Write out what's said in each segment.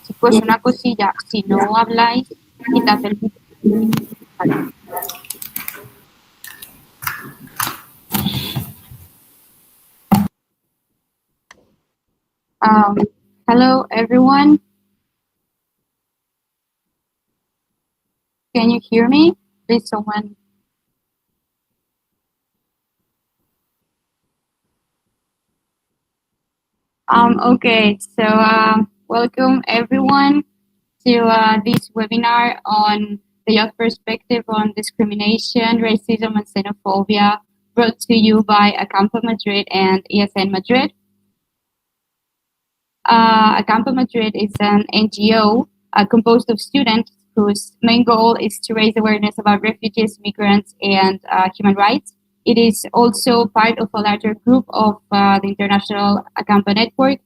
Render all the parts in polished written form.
Chicos, una cosilla, si no habláis, quitad el micrófono. Vale. Hello, everyone. Can you hear me? Please, someone. Okay, so welcome everyone to this webinar on the youth perspective on discrimination, racism, and xenophobia, brought to you by Acampa Madrid and ESN Madrid. Acampa Madrid is an NGO composed of students whose main goal is to raise awareness about refugees, migrants, and human rights. It is also part of a larger group of the International Acampa Network,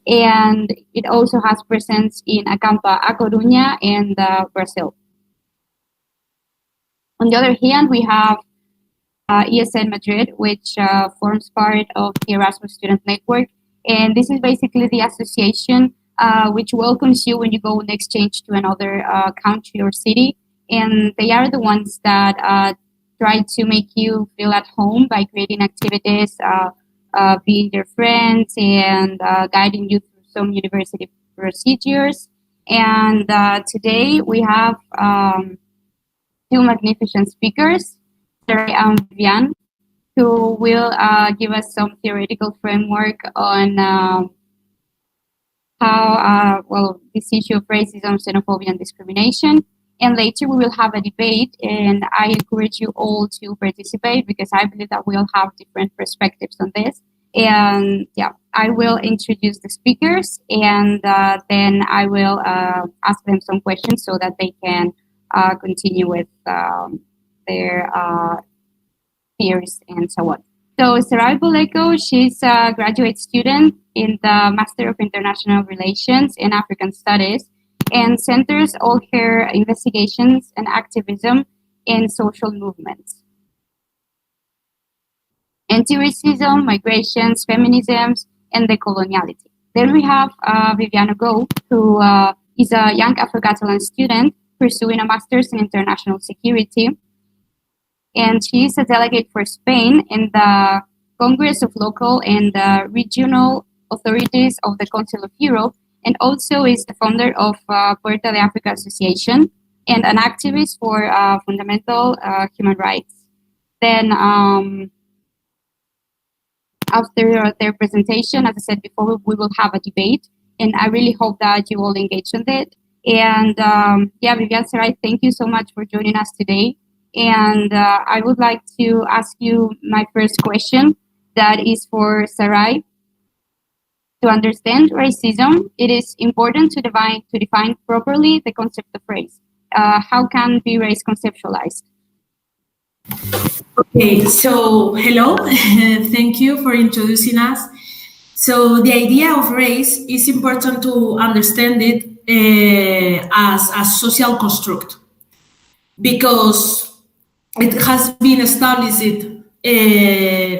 and it also has presence in Acampa, A Coruña, and Brazil. On the other hand, we have ESN Madrid, which forms part of the Erasmus Student Network, and this is basically the association which welcomes you when you go on exchange to another country or city, and they are the ones that try to make you feel at home by creating activities, being their friends, and guiding you through some university procedures. And today we have two magnificent speakers, Sarahi and Viviane, who will give us some theoretical framework on how, this issue of racism, xenophobia, and discrimination. And later we will have a debate, and I encourage you all to participate because I believe that we'll have different perspectives on this. And yeah, I will introduce the speakers, and then I will ask them some questions so that they can continue with their peers and so on. So Sarahi Boleko, she's a graduate student in the Master of International Relations and African Studies, and centers all her investigations and activism in social movements. Anti-racism, migrations, feminisms, and decoloniality. Then we have Viviane Ogou, who is a young Afro-Catalan student pursuing a master's in international security. And she is a delegate for Spain in the Congress of Local and Regional Authorities of the Council of Europe, and also is the founder of Puerta de Africa Association and an activist for fundamental human rights. Then after their presentation, as I said before, we will have a debate, and I really hope that you all engage in it. And Viviane, Sarahi, thank you so much for joining us today. And I would like to ask you my first question, that is for Sarahi. To understand racism, it is important to define properly the concept of race. How can be race conceptualized? Okay, so hello, thank you for introducing us. So the idea of race is important to understand it as a social construct, because it has been established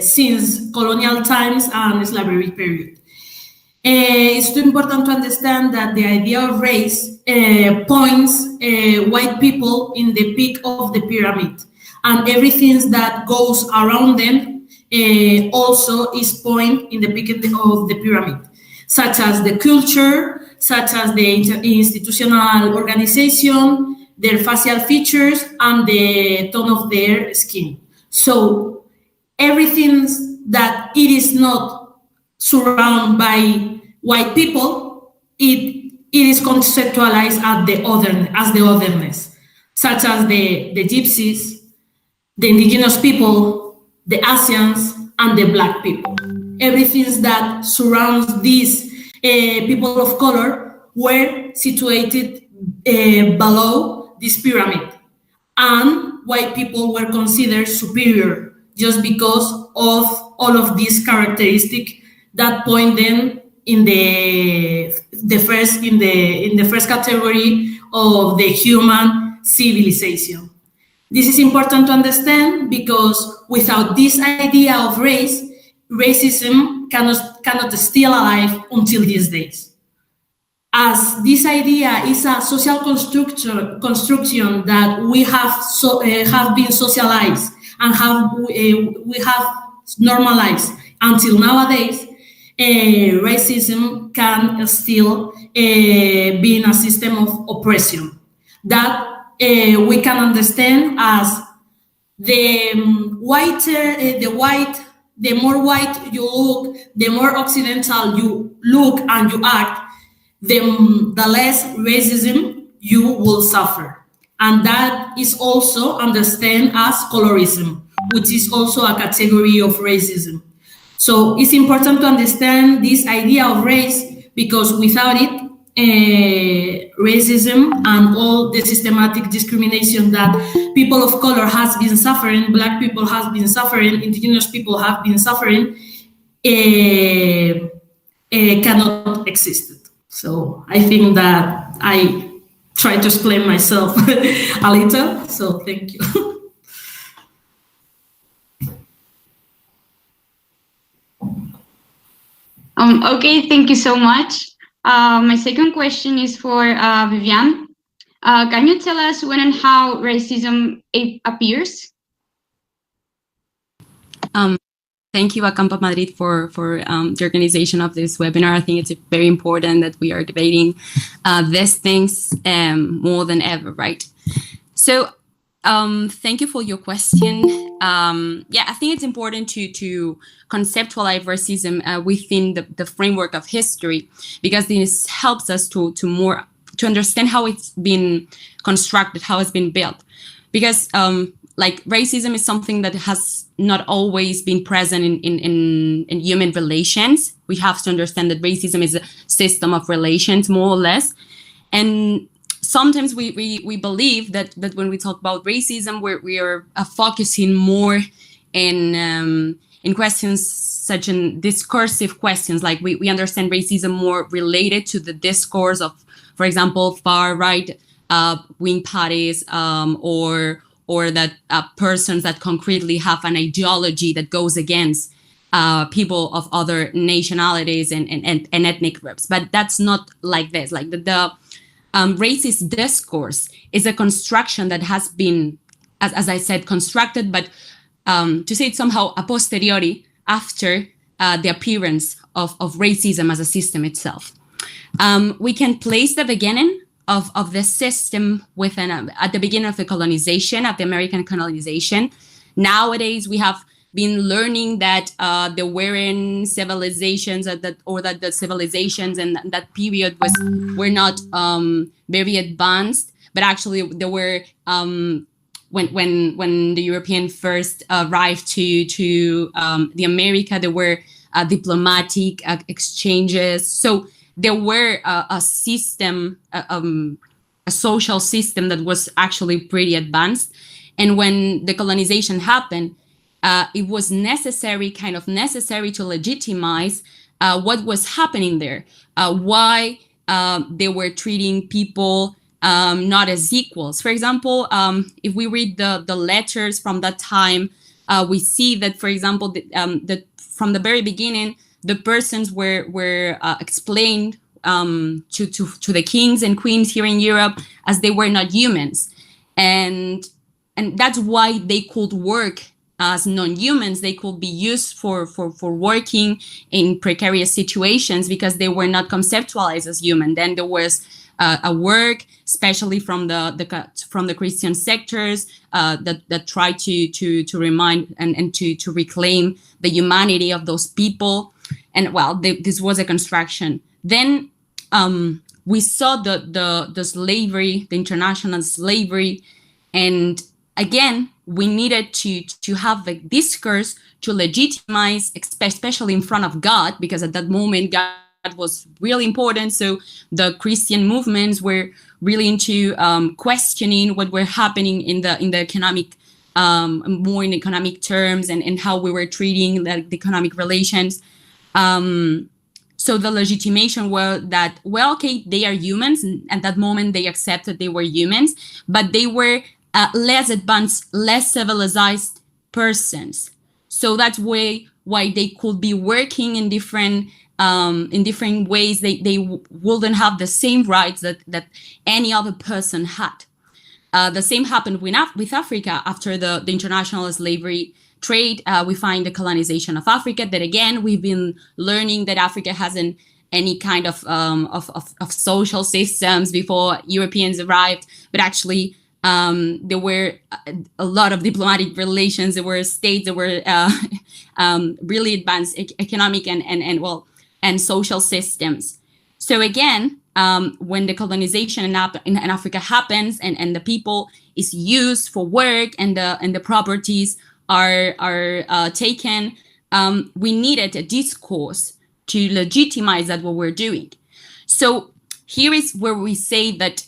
since colonial times and slavery period. It's too important to understand that the idea of race points white people in the peak of the pyramid, and everything that goes around them also is point in the peak of the pyramid, such as the culture, such as the institutional organization, their facial features, and the tone of their skin. So everything that it is not surrounded by white people, it is conceptualized as the otherness, such as the gypsies, the indigenous people, the Asians, and the black people. Everything that surrounds these people of color were situated below this pyramid, and white people were considered superior just because of all of these characteristics that point them in the first category of the human civilization. This is important to understand because without this idea of race, racism cannot stay alive until these days. As this idea is a social construction that we have been socialized and we have normalized until nowadays, racism can still be in a system of oppression that we can understand as the more white you look, the more occidental you look and you act, the less racism you will suffer. And that is also understood as colorism, which is also a category of racism. So it's important to understand this idea of race because without it, racism and all the systematic discrimination that people of color has been suffering, black people have been suffering, indigenous people have been suffering, cannot exist. So I think that I try to explain myself a little. So thank you. Okay, thank you so much. My second question is for Viviane. Can you tell us when and how racism appears? Thank you, Acampa Madrid, for the organization of this webinar. I think it's very important that we are debating these things more than ever, right? So thank you for your question. Yeah, I think it's important to conceptualize racism within the framework of history, because this helps us to understand how it's been constructed, how it's been built. Because like racism is something that has not always been present in human relations. We have to understand that racism is a system of relations, more or less. And sometimes we believe that when we talk about racism, we are focusing more in questions such as discursive questions, like we understand racism more related to the discourse of, for example, far right wing parties, or that persons that concretely have an ideology that goes against people of other nationalities and ethnic groups. But that's not like this. Like the racist discourse is a construction that has been, as I said, constructed, but to say it somehow a posteriori, after the appearance of racism as a system itself. We can place the beginning of the system at the beginning of the colonization, of the American colonization. Nowadays, we have been learning that there weren't civilizations that the civilizations in that period were not very advanced, but actually there were when the European first arrived to the America, there were diplomatic exchanges. So there were a system, a social system that was actually pretty advanced. And when the colonization happened, it was necessary to legitimize what was happening there, why they were treating people not as equals. For example, if we read the letters from that time, we see that, for example, that from the very beginning, the persons were explained to the kings and queens here in Europe as they were not humans, and that's why they could work as non-humans. They could be used for working in precarious situations because they were not conceptualized as human. Then there was a work, especially from the Christian sectors, that tried to remind and to reclaim the humanity of those people. and well, this was a construction. Then we saw the slavery, the international slavery, and again, we needed to have a discourse to legitimize, especially in front of God, because at that moment God was really important. So the Christian movements were really into questioning what were happening in the economic, more in economic terms, and how we were treating the economic relations. So the legitimation was that, well, okay, they are humans. And at that moment, they accepted they were humans, but they were less advanced, less civilized persons. So that's why they could be working in different ways. They wouldn't have the same rights that any other person had. The same happened with Africa after the international slavery trade. We find the colonization of Africa. That again, we've been learning that Africa hasn't any kind of social systems before Europeans arrived, but actually there were a lot of diplomatic relations. There were states that were really advanced economic and social systems. So again, when the colonization in Africa happens and the people is used for work and the properties are taken, we needed a discourse to legitimize that what we're doing. So here is where we say that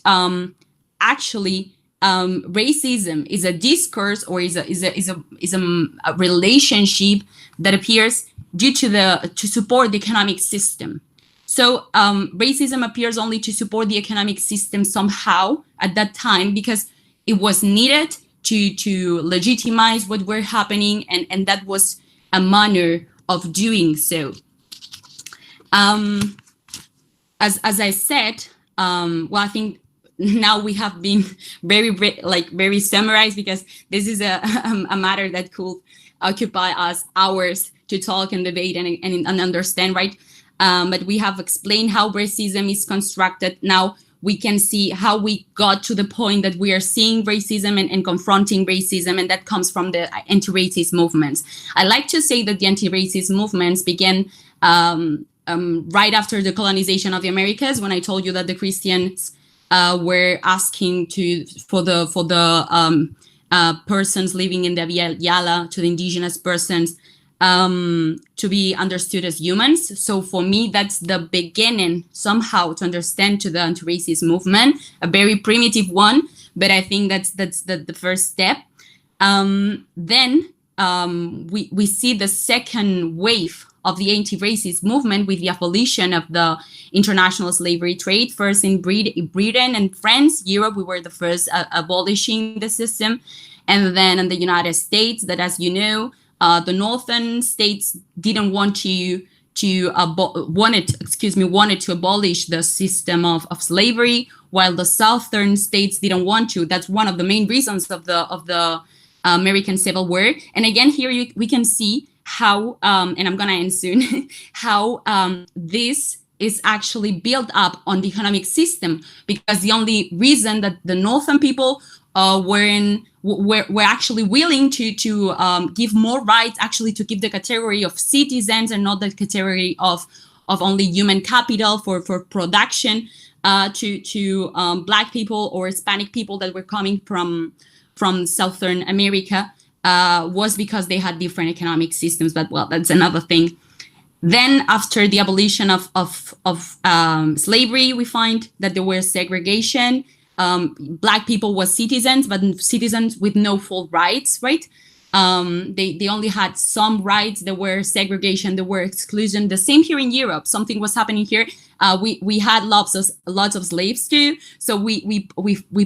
actually racism is a discourse, or is a relationship that appears due to support the economic system. So racism appears only to support the economic system somehow at that time, because it was needed to legitimize what were happening, and that was a manner of doing so. As I said, well, I think now we have been very summarized, because this is a matter that could occupy us hours to talk and debate and understand, right? But we have explained how racism is constructed. Now we can see how we got to the point that we are seeing racism and confronting racism, and that comes from the anti-racist movements. I like to say that the anti-racist movements began right after the colonization of the Americas, when I told you that the Christians were asking for the persons living in the Via Yala, to the indigenous persons, to be understood as humans. So for me, that's the beginning somehow to understand to the anti-racist movement, a very primitive one, but I think that's the first step. Then we see the second wave of the anti-racist movement with the abolition of the international slavery trade, first in Britain and France. Europe, we were the first abolishing the system. And then in the United States, that, as you know, the northern states didn't want wanted to abolish the system of slavery, while the southern states didn't want to. That's one of the main reasons of the American Civil War. And again, here we can see how, and I'm gonna end soon, how this is actually built up on the economic system, because the only reason that the northern people were actually willing to give more rights, actually to give the category of citizens and not the category of only human capital for production to Black people or Hispanic people that were coming from Southern America, was because they had different economic systems. But well, that's another thing. Then after the abolition of slavery, we find that there was segregation. Black people were citizens, but citizens with no full rights, right? They only had some rights. There were segregation, there were exclusion. The same here in Europe. Something was happening here. We had lots of slaves too. So we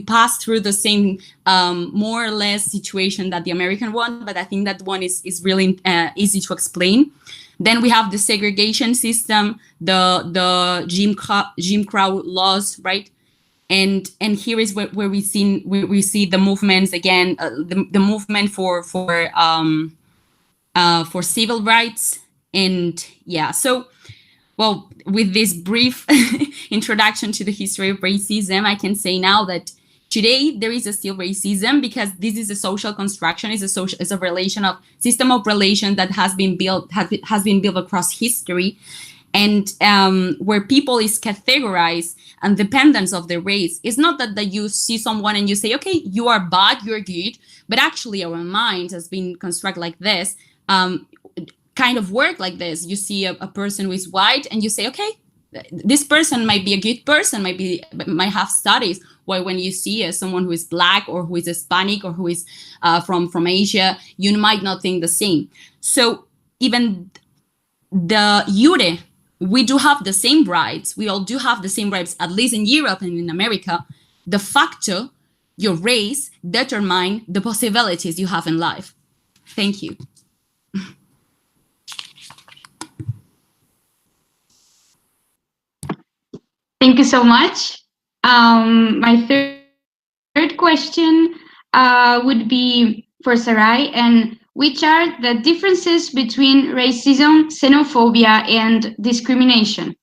passed through the same more or less situation that the American one, but I think that one is really easy to explain. Then we have the segregation system, the Jim Crow laws, right? And here is where we see the movements again, the movement for civil rights. And yeah, so with this brief introduction to the history of racism, I can say now that Today, there is still racism because this is a social construction, is a relation of system of relation that has been built across history, and where people is categorized and dependence of the race. It's not that you see someone and you say, okay, you are bad, you're good, but actually our mind has been constructed like this, kind of work like this. You see a person who is white and you say, okay, this person might be a good person, might have studies. While when you see someone who is black or who is Hispanic or who is from Asia, you might not think the same. So even the Jure, we do have the same rights. We all do have the same rights, at least in Europe and in America. De facto, your race determines the possibilities you have in life. Thank you. Thank you so much. My third question would be for Sarahi, and which are the differences between racism, xenophobia, and discrimination?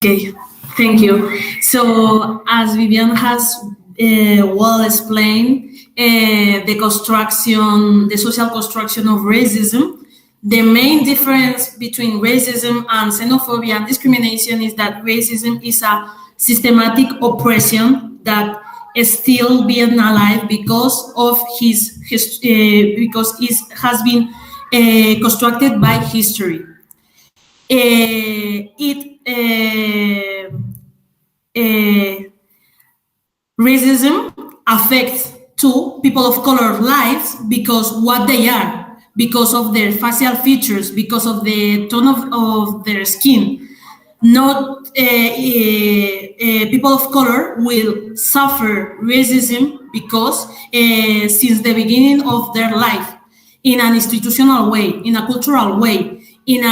Okay, thank you. So, as Viviane has well explained, the social construction of racism, the main difference between racism and xenophobia and discrimination is that racism is a systematic oppression that is still being alive because of because it has been constructed by history. Racism affects to people of color lives because what they are, because of their facial features, because of the tone of their skin. Not people of color will suffer racism because since the beginning of their life, in an institutional way, in a cultural way, in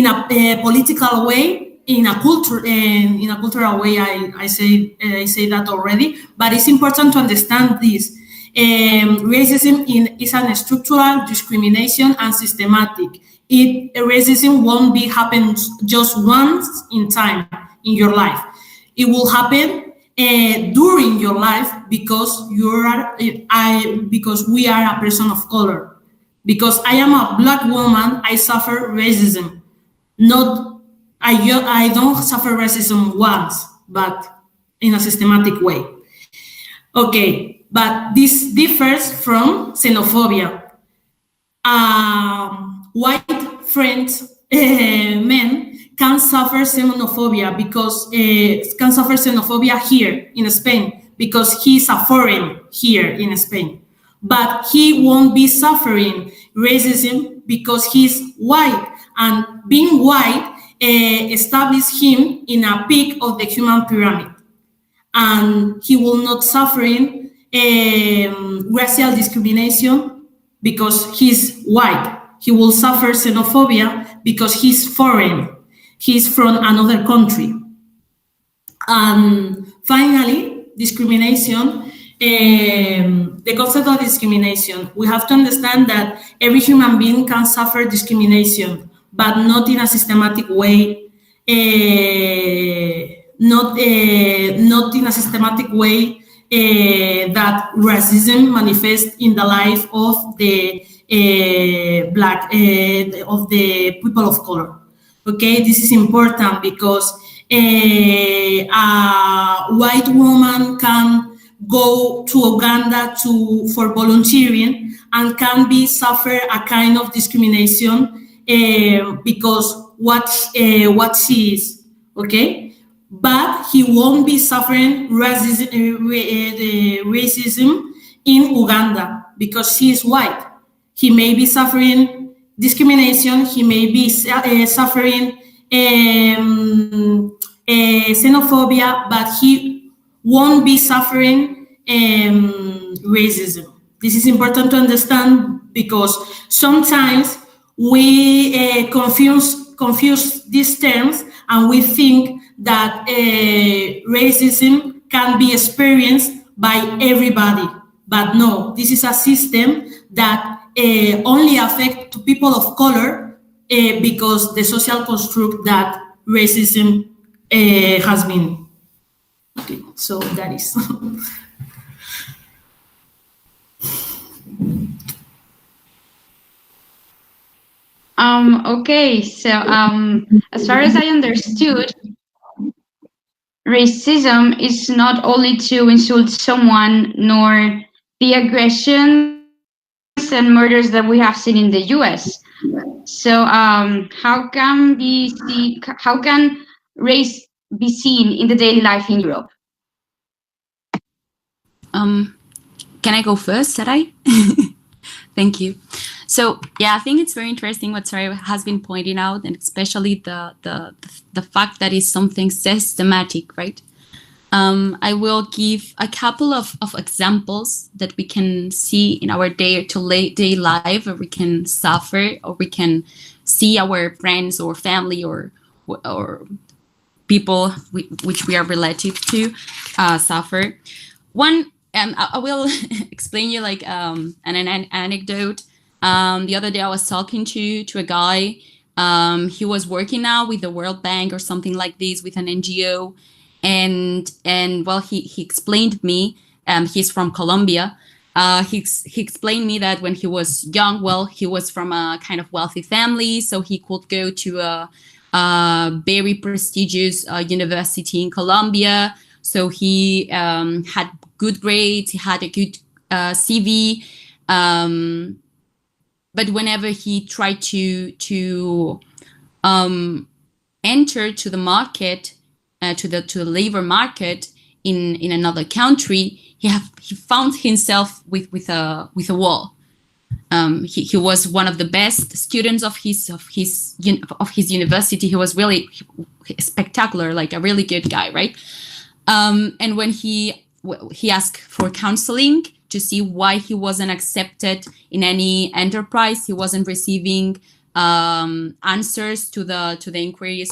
a political way, in a cultural way. I say that already, but it's important to understand this. Racism is a structural discrimination and systematic. Racism won't be happen just once in time in your life. It will happen during your life because because we are a person of color. Because I am a black woman, I suffer racism. I don't suffer racism once, but in a systematic way. Okay, but this differs from xenophobia. White French men can suffer xenophobia here in Spain because he's a foreign here in Spain. But he won't be suffering racism because he's white, and being white establishes him in a peak of the human pyramid, and he will not suffering racial discrimination because he's white. He will suffer xenophobia because he's foreign. He's from another country. And finally, discrimination. The concept of discrimination. We have to understand that every human being can suffer discrimination, but not in a systematic way. Not in a systematic way that racism manifests in the life of the of the people of color. Okay, this is important because a white woman can go to Uganda for volunteering and can be suffer a kind of discrimination because what she is. Okay, but he won't be suffering racism in Uganda because she is white. He may be suffering discrimination. He may be suffering xenophobia, but he won't be suffering racism. This is important to understand because sometimes we confuse these terms and we think that racism can be experienced by everybody. But no, this is a system that only affects people of color because the social construct that racism has been. asking. So that is. Okay, so as far as I understood, racism is not only to insult someone, nor the aggressions and murders that we have seen in the U.S. So how can race be seen in the daily life in Europe? Can I go first, Sarahi? Thank you. So yeah, I think it's very interesting what Sarahi has been pointing out, and especially the fact that it's something systematic, right? I will give a couple of examples that we can see in our day-to-day life, or we can suffer, or we can see our friends or family or people which we are relative to suffer. One, I will explain you like an anecdote. The other day I was talking to a guy. He was working now with the World Bank or something like this, with an NGO. And well, he explained me, he's from Colombia. He explained me that when he was young, well, he was from a kind of wealthy family, so he could go to a very prestigious university in Colombia. So he had good grades, he had a good CV. But whenever he tried to enter to the market, to the labor market in another country, he found himself with a wall. He was one of the best students of his university. He was really spectacular, like a really good guy, right? And when he asked for counseling to see why he wasn't accepted in any enterprise, he wasn't receiving answers to the inquiries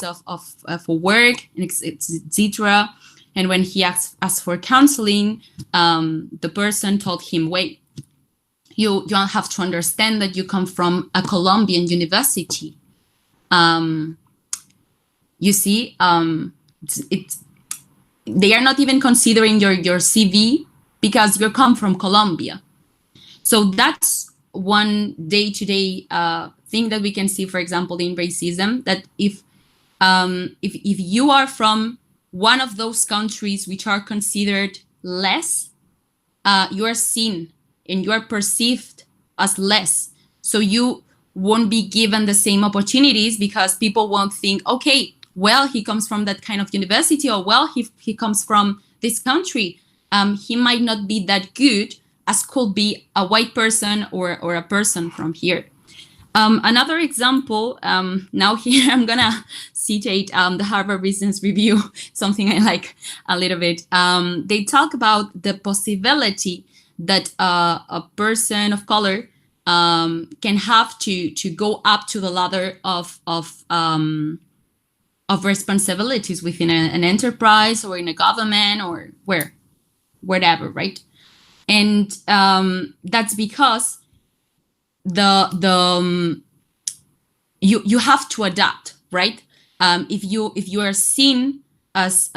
for work, etc. And when he asked for counseling, the person told him, "Wait, you have to understand that you come from a Colombian university. You see, they are not even considering your CV because you come from Colombia." So that's one day-to-day thing that we can see, for example, in racism, that if you are from one of those countries which are considered less, you are seen and you are perceived as less. So you won't be given the same opportunities, because people won't think, okay, well, he comes from that kind of university, or well, he comes from this country. He might not be that good as could be a white person or a person from here. Another example, now here I'm gonna citate the Harvard Business Review, something I like a little bit. They talk about the possibility that a person of color can have to go up to the ladder of responsibilities within an enterprise or in a government or wherever, right? And that's because you have to adapt, right? If you are seen as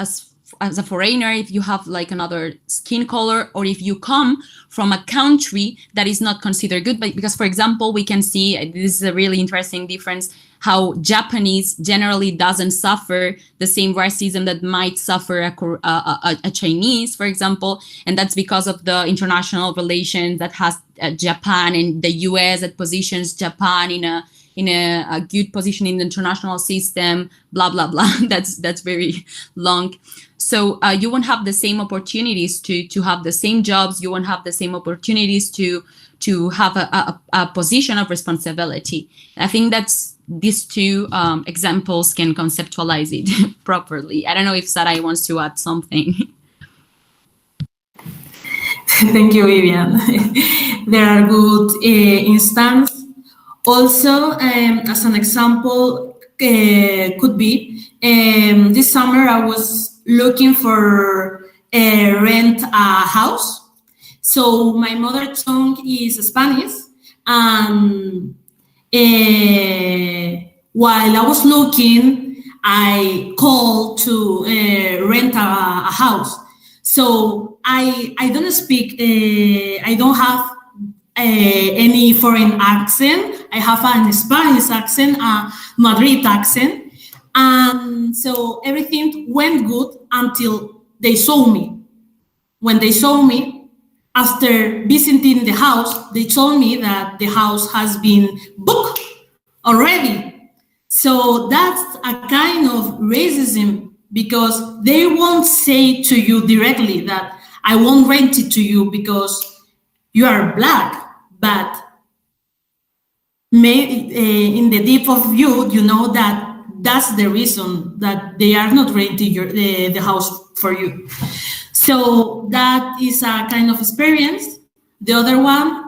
a foreigner, if you have like another skin color, or if you come from a country that is not considered good, but because, for example, we can see, this is a really interesting difference, how Japanese generally doesn't suffer the same racism that might suffer a Chinese, for example. And that's because of the international relations that has Japan and the US, that positions Japan in a good position in the international system, blah, blah, blah. That's very long. So you won't have the same opportunities to have the same jobs. You won't have the same opportunities to have a position of responsibility. I think that's these two examples can conceptualize it properly. I don't know if Sarahi wants to add something. Thank you, Viviane. There are good instances. Also, as an example, could be this summer I was looking for rent a house. So my mother tongue is Spanish, and while I was looking, I called to rent a house. So I don't speak, I don't have any foreign accent. I have a Spanish accent, a Madrid accent. And so everything went good until they saw me. When they saw me, after visiting the house, they told me that the house has been booked already. So that's a kind of racism, because they won't say to you directly that I won't rent it to you because you are black, but in the deep of you, you know that that's the reason that they are not renting the house for you. So that is a kind of experience. The other one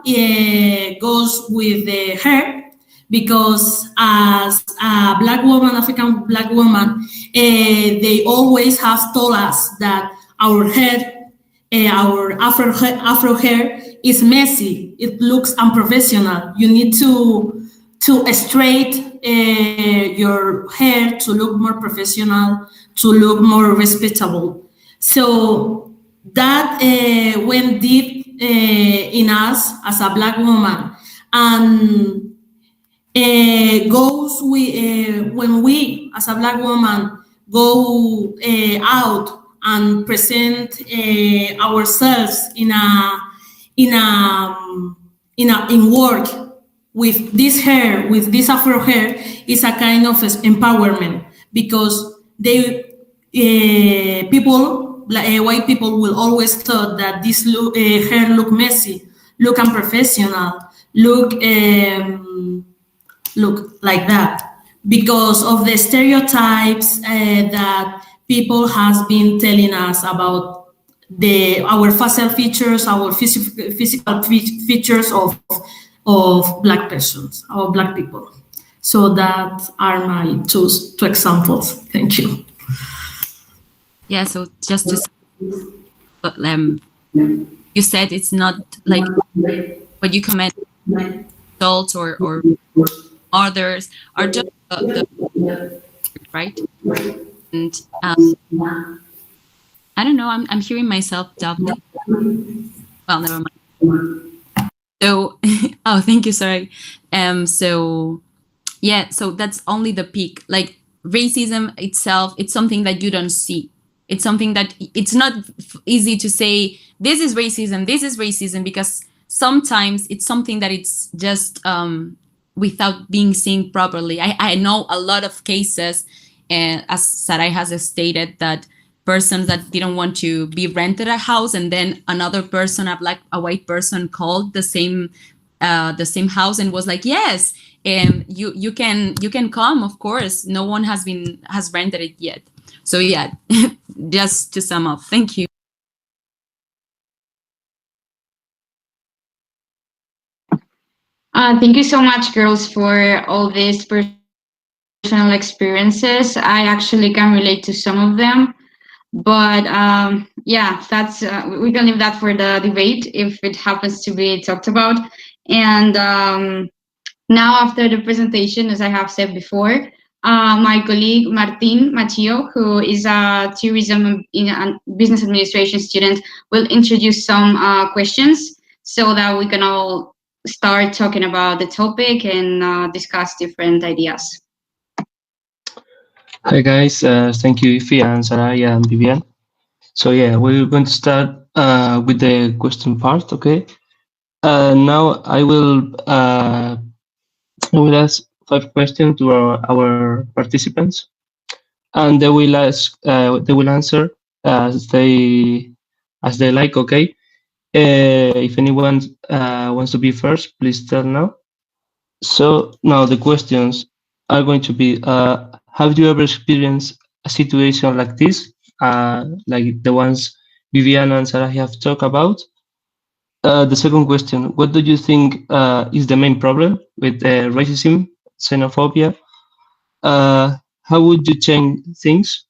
goes with the hair, because as a black woman, African black woman, they always have told us that our hair, our Afro hair is messy. It looks unprofessional. You need to straighten your hair to look more professional, to look more respectable. So that went deep in us as a black woman, and goes when we as a black woman go out and present ourselves in work with this hair, with this Afro hair, is a kind of empowerment, because they white people will always thought that this hair look messy, look unprofessional, look like that, because of the stereotypes that people has been telling us about our facial features, our physical features of black persons, or black people. So that are my two examples. Thank you. Yeah, so just to you said it's not like what you comment adults or others are just right, and I don't know, I'm hearing myself doubting. Well, never mind. So oh, thank you, sorry. So yeah, so that's only the peak. Like racism itself, it's something that you don't see. It's something that it's not easy to say this is racism, because sometimes it's something that it's just without being seen properly. I know a lot of cases, as Sarahi has stated, that persons that didn't want to be rented a house, and then another person, a white person, called the same house and was like, yes, you can come, of course. No one has rented it yet. So yeah, just to sum up, thank you. Thank you so much, girls, for all these personal experiences. I actually can relate to some of them, but yeah, that's we can leave that for the debate if it happens to be talked about. And now, after the presentation, as I have said before, my colleague Martin Machio, who is a tourism and business administration student, will introduce some questions so that we can all start talking about the topic and discuss different ideas. Hi guys, thank you Ifi and Sarahi and Viviane. So yeah, we're going to start with the question part, okay? Now I will ask 5 questions to our participants, and they will answer as they like, okay? If anyone wants to be first, please tell now. So now the questions are going to be, have you ever experienced a situation like this, like the ones Viviane and Sarahi have talked about? The second question, what do you think is the main problem with racism, xenophobia? How would you change things?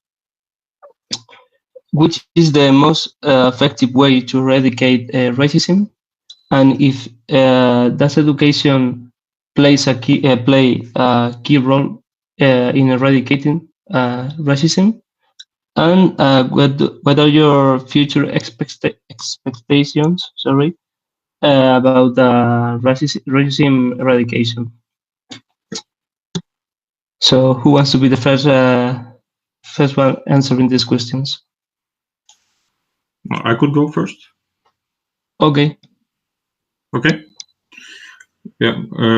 Which is the most effective way to eradicate racism? And if does education play a key role in eradicating racism? And what are your future expectations? Sorry, about racism eradication. So, who wants to be the first one answering these questions? I could go first. Okay. Okay. Yeah.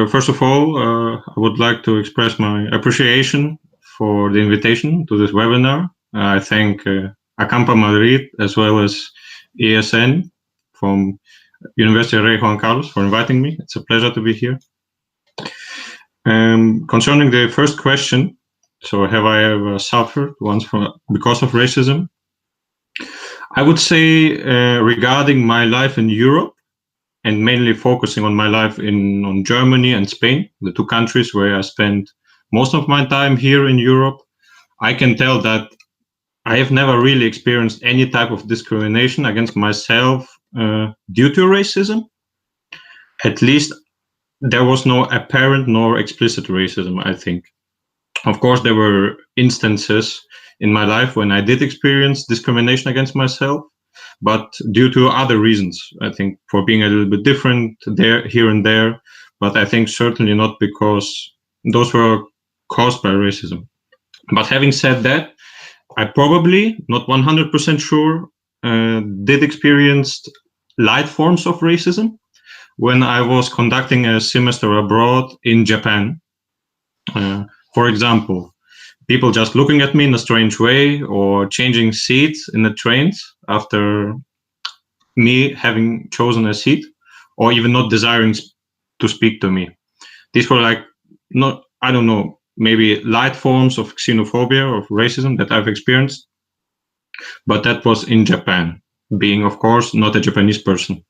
First of all, I would like to express my appreciation for the invitation to this webinar. I thank Acampa Madrid as well as ESN from University of Rey Juan Carlos for inviting me. It's a pleasure to be here. Concerning the first question, so have I ever suffered once because of racism? I would say regarding my life in Europe, and mainly focusing on my life on Germany and Spain, the two countries where I spent most of my time here in Europe, I can tell that I have never really experienced any type of discrimination against myself due to racism. At least there was no apparent nor explicit racism, I think. Of course, there were instances in my life when I did experience discrimination against myself, but due to other reasons, I think, for being a little bit different here and there, but I think certainly not because those were caused by racism. But having said that, I probably, not 100% sure, did experience light forms of racism when I was conducting a semester abroad in Japan. For example, people just looking at me in a strange way or changing seats in the trains after me having chosen a seat, or even not desiring to speak to me. These were like, not, I don't know, maybe light forms of xenophobia or racism that I've experienced, but that was in Japan, being, of course, not a Japanese person.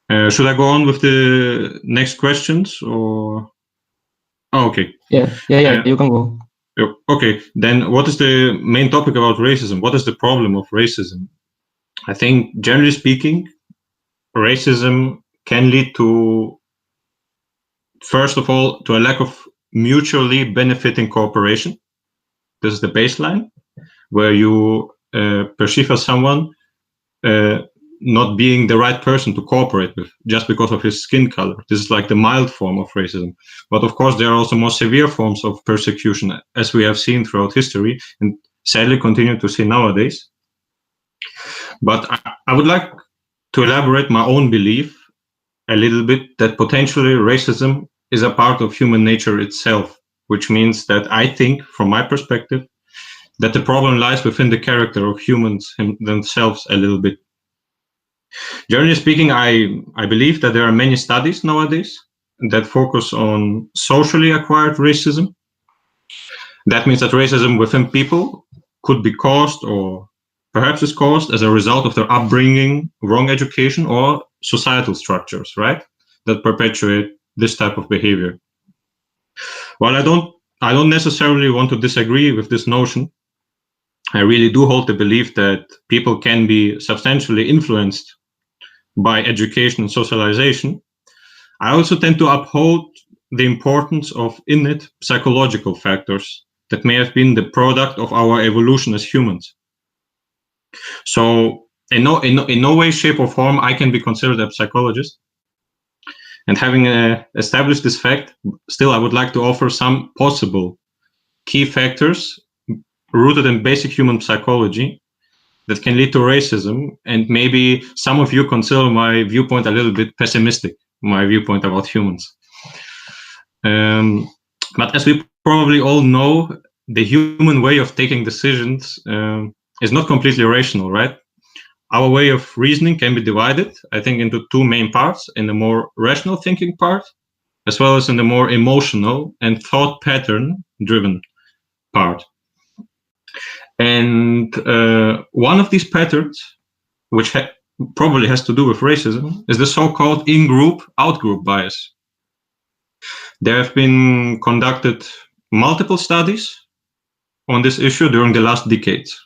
Should I go on with the next questions, or? Oh, okay. Yeah, you can go. Okay, then what is the main topic about racism? What is the problem of racism? I think, generally speaking, racism can lead to, first of all, to a lack of mutually benefiting cooperation. This is the baseline, where you perceive as someone not being the right person to cooperate with just because of his skin color. This is like the mild form of racism. But of course, there are also more severe forms of persecution, as we have seen throughout history and sadly continue to see nowadays. But I would like to elaborate my own belief a little bit that potentially racism is a part of human nature itself, which means that I think, from my perspective, that the problem lies within the character of humans themselves a little bit. Generally speaking, I believe that there are many studies nowadays that focus on socially acquired racism. That means that racism within people could be caused, or perhaps is caused, as a result of their upbringing, wrong education, or societal structures, right, that perpetuate this type of behavior. While I don't necessarily want to disagree with this notion, I really do hold the belief that people can be substantially influenced by education and socialization. I also tend to uphold the importance of innate psychological factors that may have been the product of our evolution as humans. So in no way, shape, or form I can be considered a psychologist. And having established this fact, still I would like to offer some possible key factors rooted in basic human psychology that can lead to racism. And maybe some of you consider my viewpoint a little bit pessimistic, my viewpoint about humans. But as we probably all know, the human way of taking decisions is not completely rational, right? Our way of reasoning can be divided, I think, into two main parts: in the more rational thinking part, as well as in the more emotional and thought pattern driven part. And one of these patterns, which probably has to do with racism, is the so-called in-group, out-group bias. There have been conducted multiple studies on this issue during the last decades.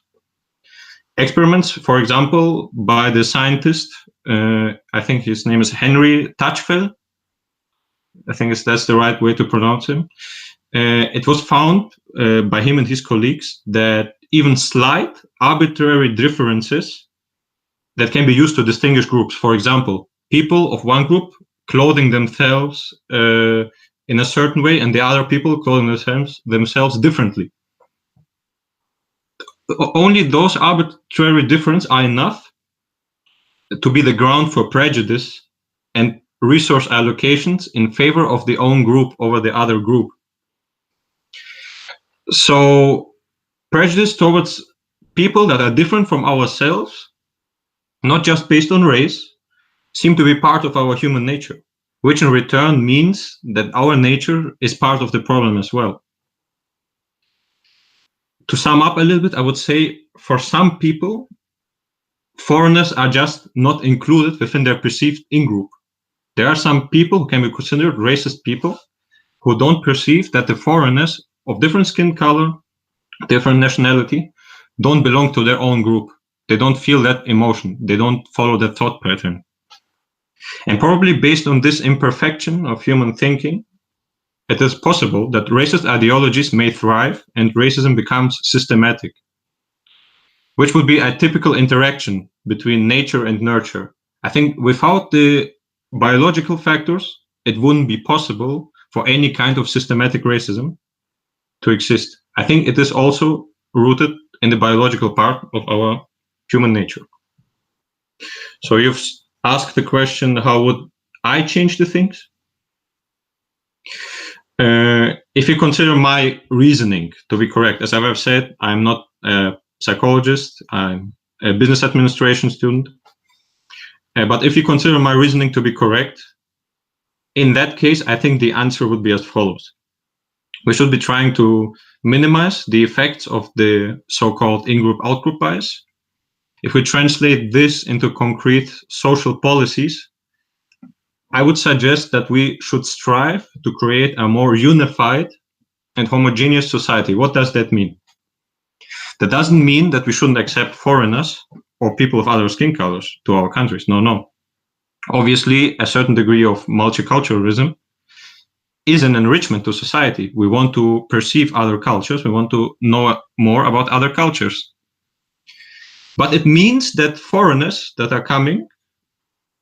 Experiments, for example, by the scientist, I think his name is Henry Tajfel. I think that's the right way to pronounce him. It was found by him and his colleagues that even slight arbitrary differences that can be used to distinguish groups. For example, people of one group clothing themselves in a certain way, and the other people clothing themselves differently. Only those arbitrary differences are enough to be the ground for prejudice and resource allocations in favor of the own group over the other group. So prejudice towards people that are different from ourselves, not just based on race, seem to be part of our human nature, which in return means that our nature is part of the problem as well. To sum up a little bit, I would say for some people, foreigners are just not included within their perceived in-group. There are some people who can be considered racist people who don't perceive that the foreigners of different skin color, different nationality, don't belong to their own group. They don't feel that emotion. They don't follow that thought pattern. And probably based on this imperfection of human thinking, it is possible that racist ideologies may thrive and racism becomes systematic, which would be a typical interaction between nature and nurture. I think without the biological factors, it wouldn't be possible for any kind of systematic racism to exist. I think it is also rooted in the biological part of our human nature. So you've asked the question, how would I change the things? If you consider my reasoning to be correct, as I've said, I'm not a psychologist, I'm a business administration student. But if you consider my reasoning to be correct, in that case, I think the answer would be as follows. We should be trying to minimize the effects of the so-called in-group, out-group bias. If we translate this into concrete social policies, I would suggest that we should strive to create a more unified and homogeneous society. What does that mean? That doesn't mean that we shouldn't accept foreigners or people of other skin colors to our countries. No. Obviously, a certain degree of multiculturalism is an enrichment to society. We want to perceive other cultures. We want to know more about other cultures. But it means that foreigners that are coming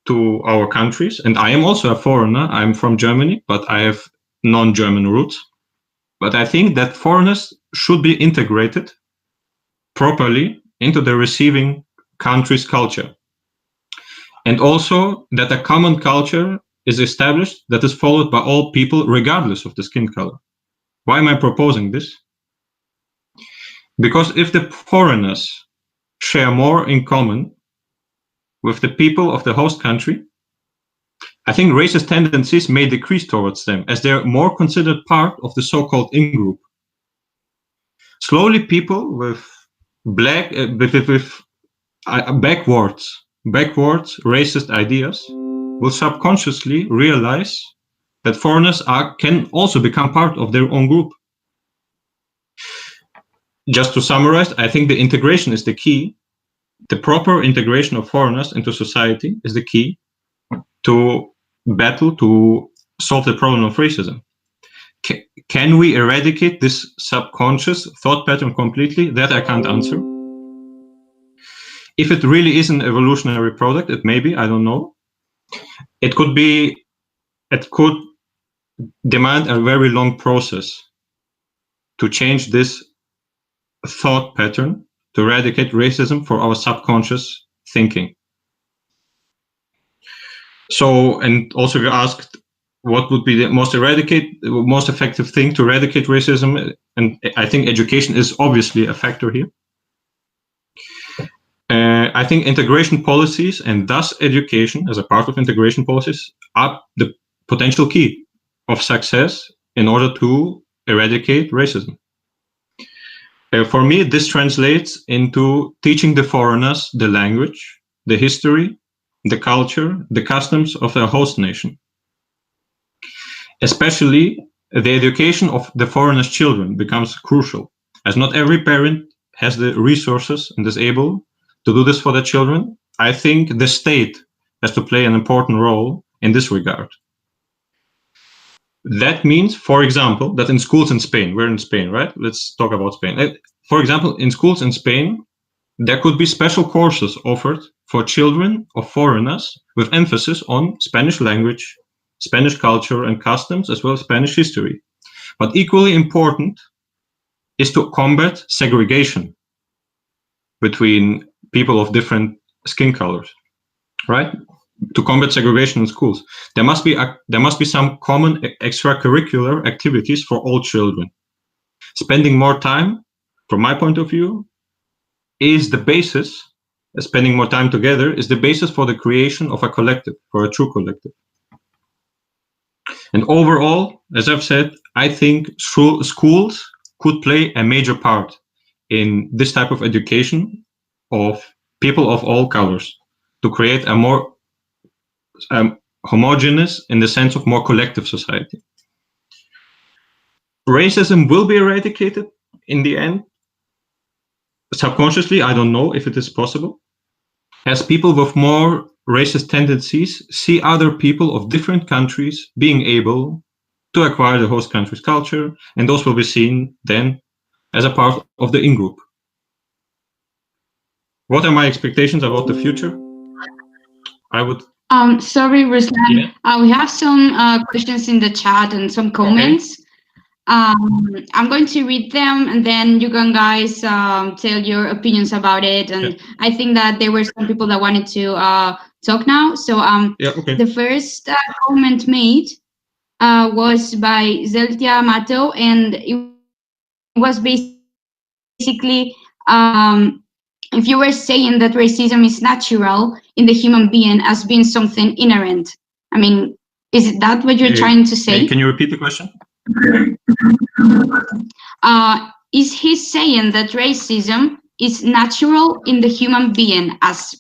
to our countries, and I am also a foreigner, I'm from Germany, but I have non-German roots. But I think that foreigners should be integrated properly into the receiving country's culture. And also that a common culture is established that is followed by all people regardless of the skin color. Why am I proposing this? Because if the foreigners share more in common with the people of the host country, I think racist tendencies may decrease towards them as they're more considered part of the so-called in-group. Slowly people with backwards racist ideas will subconsciously realize that foreigners can also become part of their own group. Just to summarize, I think the integration is the key. The proper integration of foreigners into society is the key to solve the problem of racism. Can we eradicate this subconscious thought pattern completely? That I can't answer. If it really is an evolutionary product, it may be, I don't know. It could demand a very long process to change this thought pattern, to eradicate racism for our subconscious thinking. So, and also you asked what would be the most effective thing to eradicate racism, and I think education is obviously a factor here. I think integration policies and thus education as a part of integration policies are the potential key of success in order to eradicate racism. For me, this translates into teaching the foreigners the language, the history, the culture, the customs of their host nation. Especially the education of the foreigners' children becomes crucial, as not every parent has the resources and is able to do this for their children. I think the state has to play an important role in this regard. That means, for example, that in schools in Spain, we're in Spain, right? Let's talk about Spain. for example, in schools in Spain, there could be special courses offered for children of foreigners with emphasis on Spanish language, Spanish culture and customs, as well as Spanish history. But equally important is to combat segregation between people of different skin colors, right? To combat segregation in schools, there must be some common extracurricular activities for all children. Spending more time, from my point of view, is the basis. Spending more time together is the basis for the creation of a collective, for a true collective. And overall, as I've said, I think schools could play a major part in this type of education of people of all colors to create a more homogeneous, in the sense of more collective society. Racism will be eradicated in the end. Subconsciously, I don't know if it is possible, as people with more racist tendencies see other people of different countries being able to acquire the host country's culture, and those will be seen then as a part of the in-group. What are my expectations about the future? I would... Sorry, Ruslan. Yeah. We have some questions in the chat and some comments. Okay. I'm going to read them, and then you can guys tell your opinions about it. And yeah. I think that there were some people that wanted to talk now. So the first comment made was by Zeltia Mato, and it was basically if you were saying that racism is natural in the human being as being something inherent. I mean, is that what you're trying to say? Can you repeat the question? Is he saying that racism is natural in the human being as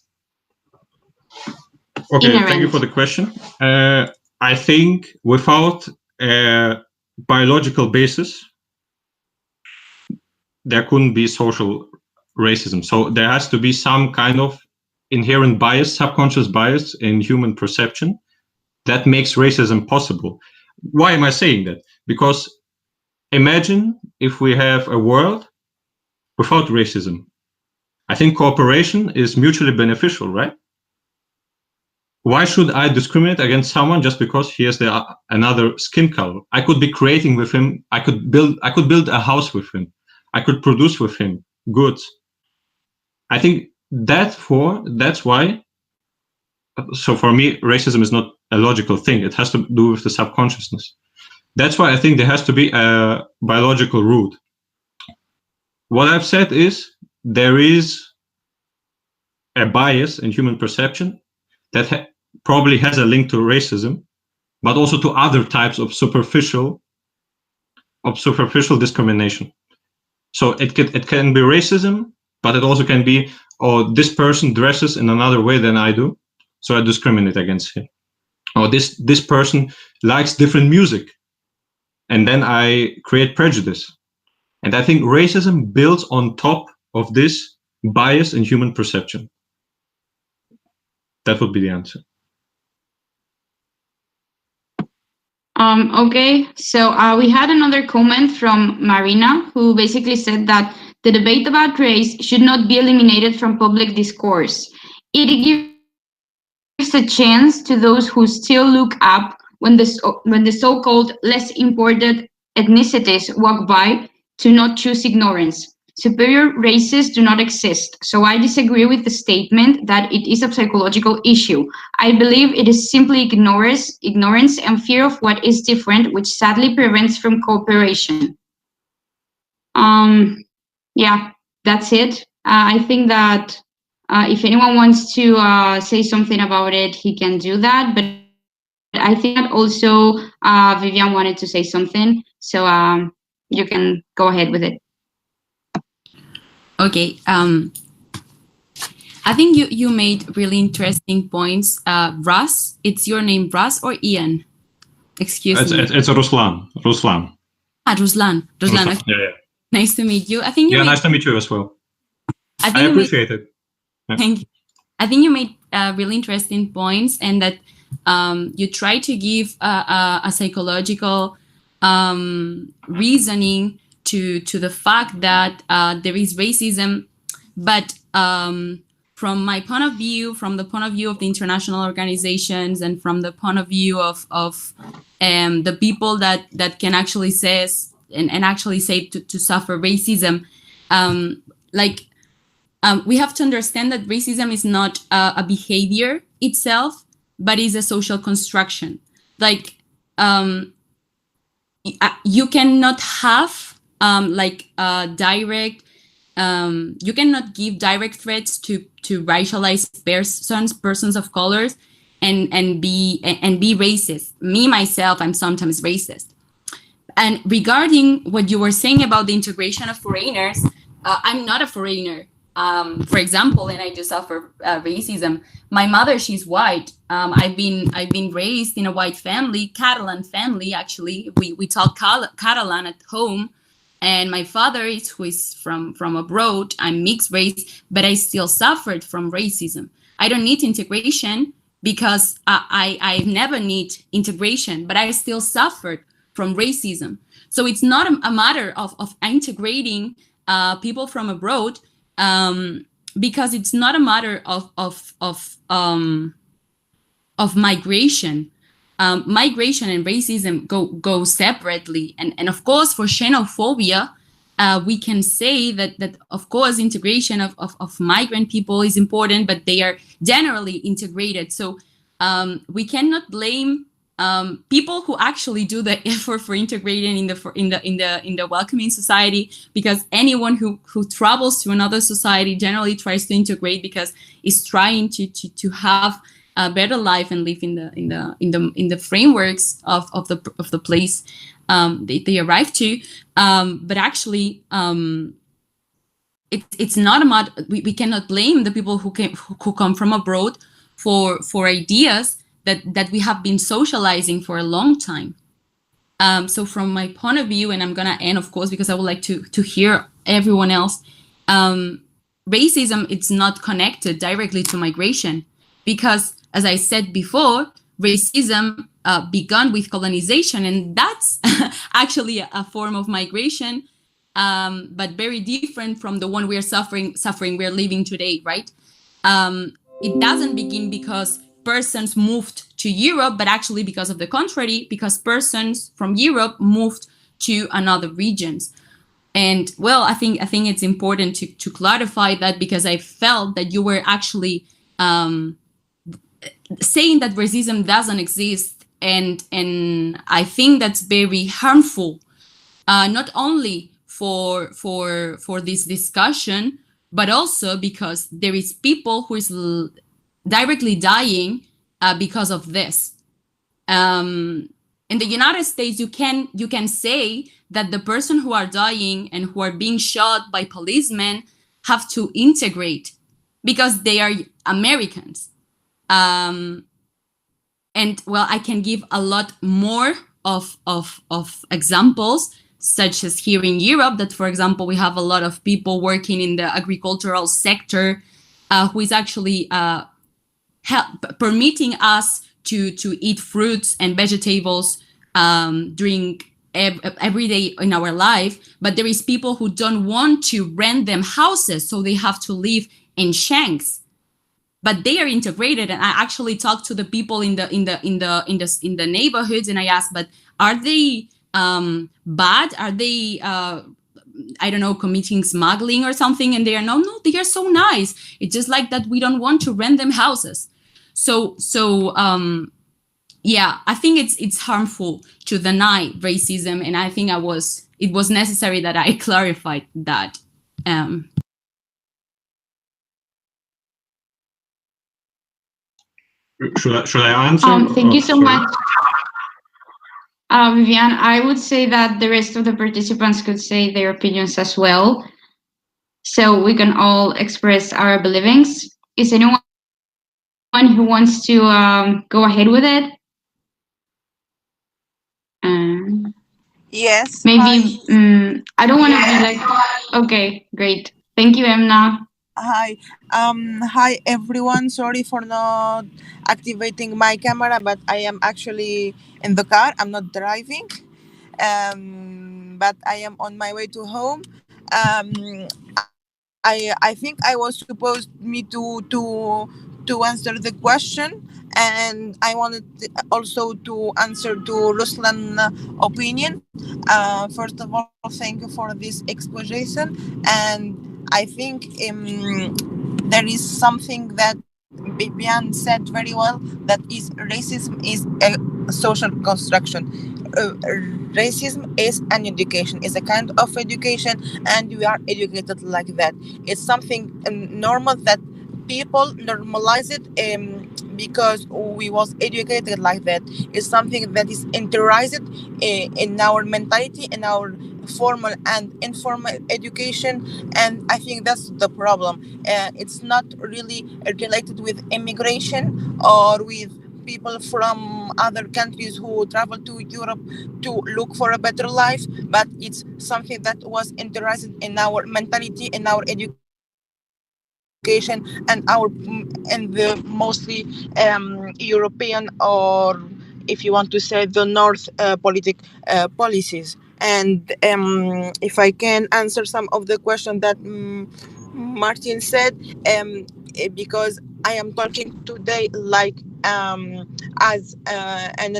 inherent? Thank you for the question. I think without a biological basis, there couldn't be social racism. So there has to be some kind of inherent bias, subconscious bias in human perception that makes racism possible. Why am I saying that? Because imagine if we have a world without racism. I think cooperation is mutually beneficial, right? Why should I discriminate against someone just because he has another skin color? I could be creating with him. I could build a house with him. I could produce with him goods. I think that's why. So for me, racism is not a logical thing. It has to do with the subconsciousness. That's why I think there has to be a biological root. What I've said is there is a bias in human perception that probably has a link to racism, but also to other types of superficial discrimination. So it can be racism, but it also can be, oh, this person dresses in another way than I do, so I discriminate against him. Or this person likes different music, and then I create prejudice. And I think racism builds on top of this bias in human perception. That would be the answer. Okay, so we had another comment from Marina, who basically said that the debate about race should not be eliminated from public discourse. It gives a chance to those who still look up when the so-called less important ethnicities walk by to not choose ignorance. Superior races do not exist, so I disagree with the statement that it is a psychological issue. I believe it is simply ignorance and fear of what is different, which sadly prevents from cooperation. Yeah, that's it. I think that if anyone wants to say something about it, he can do that. But I think that also Viviane wanted to say something, so you can go ahead with it. Okay. I think you made really interesting points. Russ, it's your name, Russ or Ian? Excuse me. It's Ruslan. Ruslan. Ruslan. Okay. Yeah. Nice to meet you. I think nice to meet you as well. I appreciate it. Yeah. Thank you. I think you made really interesting points, and that you try to give a psychological reasoning to the fact that there is racism, but from my point of view, from the point of view of the international organizations, and from the point of view of the people that can actually say and actually say to suffer racism, we have to understand that racism is not a behavior itself, but is a social construction. You cannot have direct. You cannot give direct threats to racialized persons of colors and be racist. Me myself, I'm sometimes racist. And regarding what you were saying about the integration of foreigners, I'm not a foreigner. For example, and I do suffer racism. My mother, she's white. I've been raised in a white family, Catalan family. Actually, we talk Catalan at home. And my father who is from abroad. I'm mixed race, but I still suffered from racism. I don't need integration because I never need integration, but I still suffered from racism. So it's not a matter of integrating people from abroad, because it's not a matter of migration. Migration and racism go separately, and of course for xenophobia, we can say that of course integration of migrant people is important, but they are generally integrated. So we cannot blame people who actually do the effort for integrating in the welcoming society, because anyone who travels to another society generally tries to integrate because is trying to have a better life and live in the frameworks of the place they arrive to. But actually, it's not a matter. We cannot blame the people who come from abroad for ideas that we have been socializing for a long time. So from my point of view, and I'm gonna end, of course, because I would like to hear everyone else. Racism, it's not connected directly to migration, because as I said before, racism began with colonization, and that's actually a form of migration, but very different from the one we're suffering we're living today, right? It doesn't begin because persons moved to Europe, but actually because of the contrary, because persons from Europe moved to another regions. And well, I think it's important to clarify that, because I felt that you were actually saying that racism doesn't exist, and I think that's very harmful, not only for this discussion, but also because there is people who is directly dying because of this. In the United States, you can say that the person who are dying and who are being shot by policemen have to integrate because they are Americans. And well, I can give a lot more of examples, such as here in Europe, that, for example, we have a lot of people working in the agricultural sector who is actually permitting us to eat fruits and vegetables during every day in our life. But there is people who don't want to rent them houses, so they have to live in shanks. But they are integrated, and I actually talked to the people in the neighborhoods, and I asked, but are they bad? Are they I don't know, committing smuggling or something? And they are no, they are so nice. It's just like that we don't want to rent them houses. So yeah, I think it's harmful to deny racism, and I think it was necessary that I clarified that. Should I answer? Thank you so much, Viviane. I would say that the rest of the participants could say their opinions as well, so we can all express our beliefs. Is anyone who wants to go ahead with it? Yes. Maybe I don't want to be like. Okay, great. Thank you, Emna. Hi. Hi, everyone. Sorry for not activating my camera, but I am actually in the car. I'm not driving. but I am on my way to home. I think I was supposed me to answer the question, and I wanted also to answer to Ruslan opinion. First of all, thank you for this exposition, and I think there is something that Bibian said very well, that is racism is a social construction. Racism is an education, is a kind of education, and we are educated like that. It's something normal that people normalize it, because we was educated like that. It's something that is interiorized in our mentality, in our formal and informal education, and I think that's the problem. It's not really related with immigration or with people from other countries who travel to Europe to look for a better life, but it's something that was interested in our mentality, in our education, and and the mostly European, or if you want to say the North policies. And if I can answer some of the questions that Martin said, because I am talking today like as an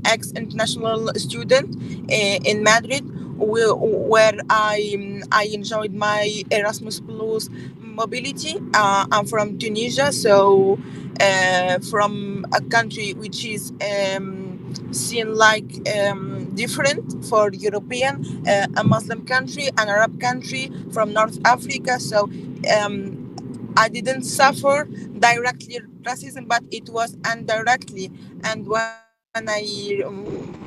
ex-international student in Madrid, where I enjoyed my Erasmus Plus mobility. I'm from Tunisia, so from a country which is seen like different for European, a Muslim country, an Arab country from North Africa. So I didn't suffer directly racism, but it was indirectly. And when I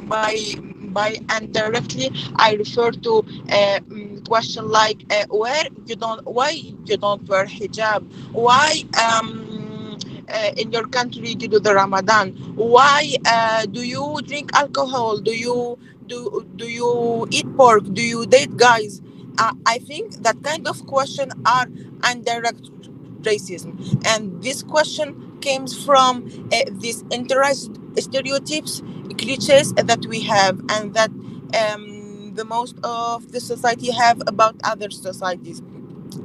by indirectly, I refer to question like why you don't wear hijab, why in your country you do the Ramadan, why do you drink alcohol, do you eat pork, do you date guys. I think that kind of question are indirect racism, and this question comes from these interest stereotypes, cliches that we have, and that the most of the society have about other societies.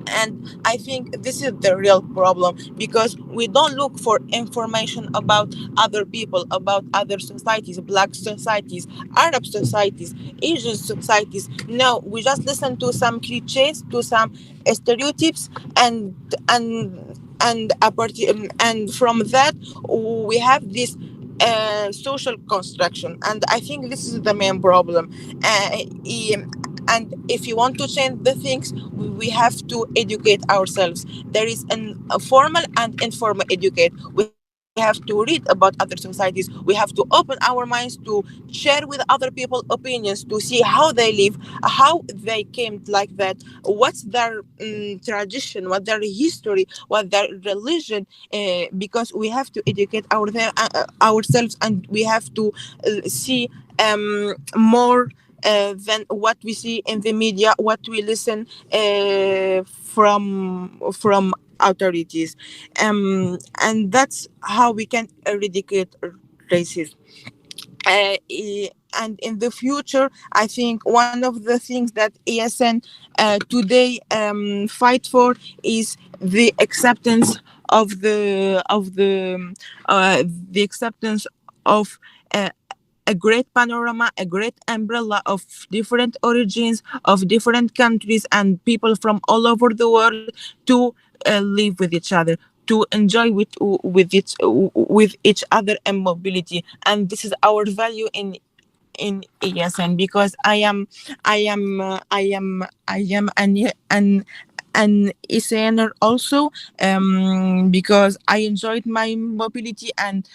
And I think this is the real problem, because we don't look for information about other people, about other societies, black societies, Arab societies, Asian societies. No, we just listen to some cliches, to some stereotypes, and from that we have this social construction, and I think this is the main problem. And if you want to change the things, we have to educate ourselves. There is a formal and informal educate. We have to read about other societies. We have to open our minds to share with other people opinions, to see how they live, how they came like that, what's their tradition, what their history, what their religion, because we have to educate ourselves, and we have to see more than what we see in the media, what we listen from authorities, and that's how we can eradicate racism. And in the future, I think one of the things that ESN today fight for is the acceptance of the acceptance of a great panorama, a great umbrella of different origins, of different countries, and people from all over the world to live with each other, to enjoy with each other and mobility. And this is our value in ESN, because I am an ESNer also, because I enjoyed my mobility, and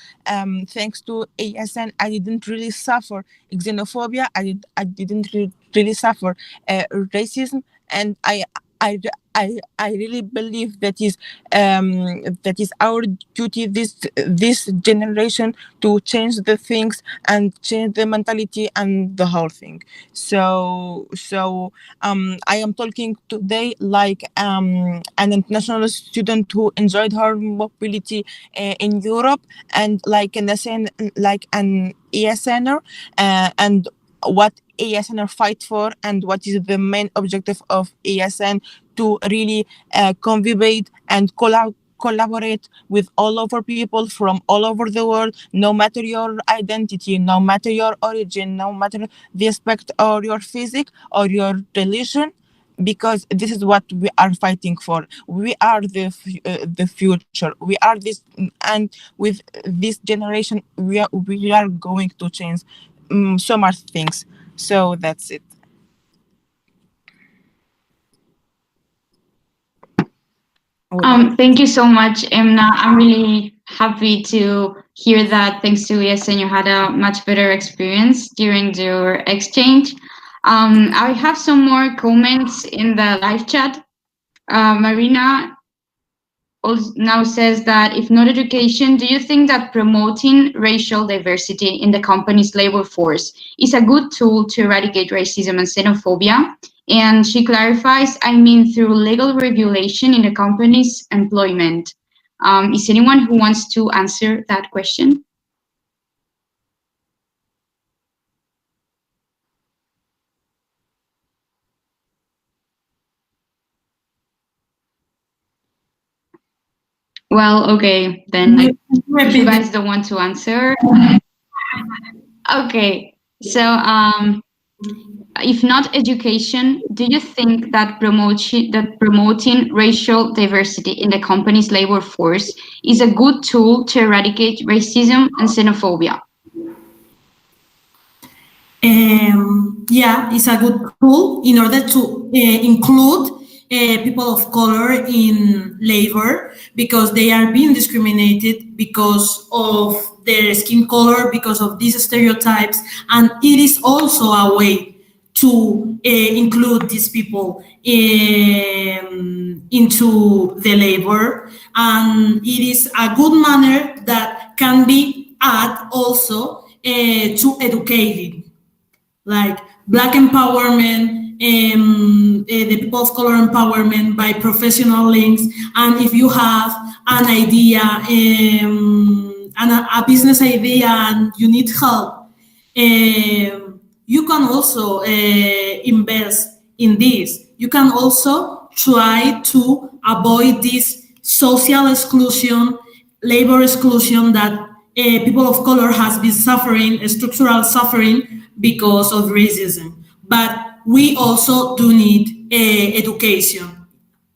thanks to ASN I didn't really suffer xenophobia. I didn't really suffer racism, and I really believe that is our duty, this generation, to change the things and change the mentality and the whole thing. So I am talking today like an international student who enjoyed her mobility in Europe, and like an ESNer, and what ASN fight for, and what is the main objective of ASN to really convivate and collaborate with all over people from all over the world, no matter your identity, no matter your origin, no matter the aspect or your physique or your religion, because this is what we are fighting for. We are the future. We are this, and with this generation, we are going to change so much things. So that's it. Thank you so much, Emna. I'm really happy to hear that thanks to ESN you had a much better experience during your exchange. I have some more comments in the live chat. Marina now says that if not education, do you think that promoting racial diversity in the company's labor force is a good tool to eradicate racism and xenophobia? And she clarifies, I mean through legal regulation in the company's employment. Is anyone who wants to answer that question? Well, okay, then if you guys don't want to answer. Okay, so if not education, do you think that promoting racial diversity in the company's labor force is a good tool to eradicate racism and xenophobia? Yeah, it's a good tool in order to include people of color in labor, because they are being discriminated because of their skin color, because of these stereotypes, and it is also a way to include these people into the labor, and it is a good manner that can be added also to educating, like Black empowerment, the people of color empowerment by professional links. And if you have an idea and a business idea and you need help, you can also invest in this. You can also try to avoid this social exclusion, labor exclusion that people of color has been suffering, structural suffering because of racism. But we also do need education.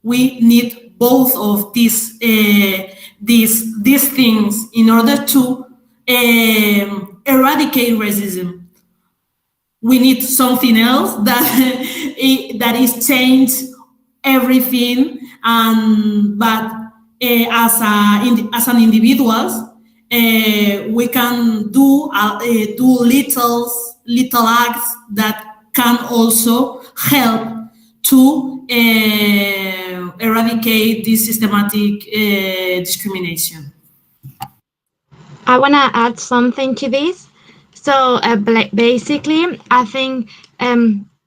We need both of these things in order to eradicate racism. We need something else that is change everything. But as an individuals, we can do little acts that can also help to eradicate this systematic discrimination. I want to add something to this. So basically, I think,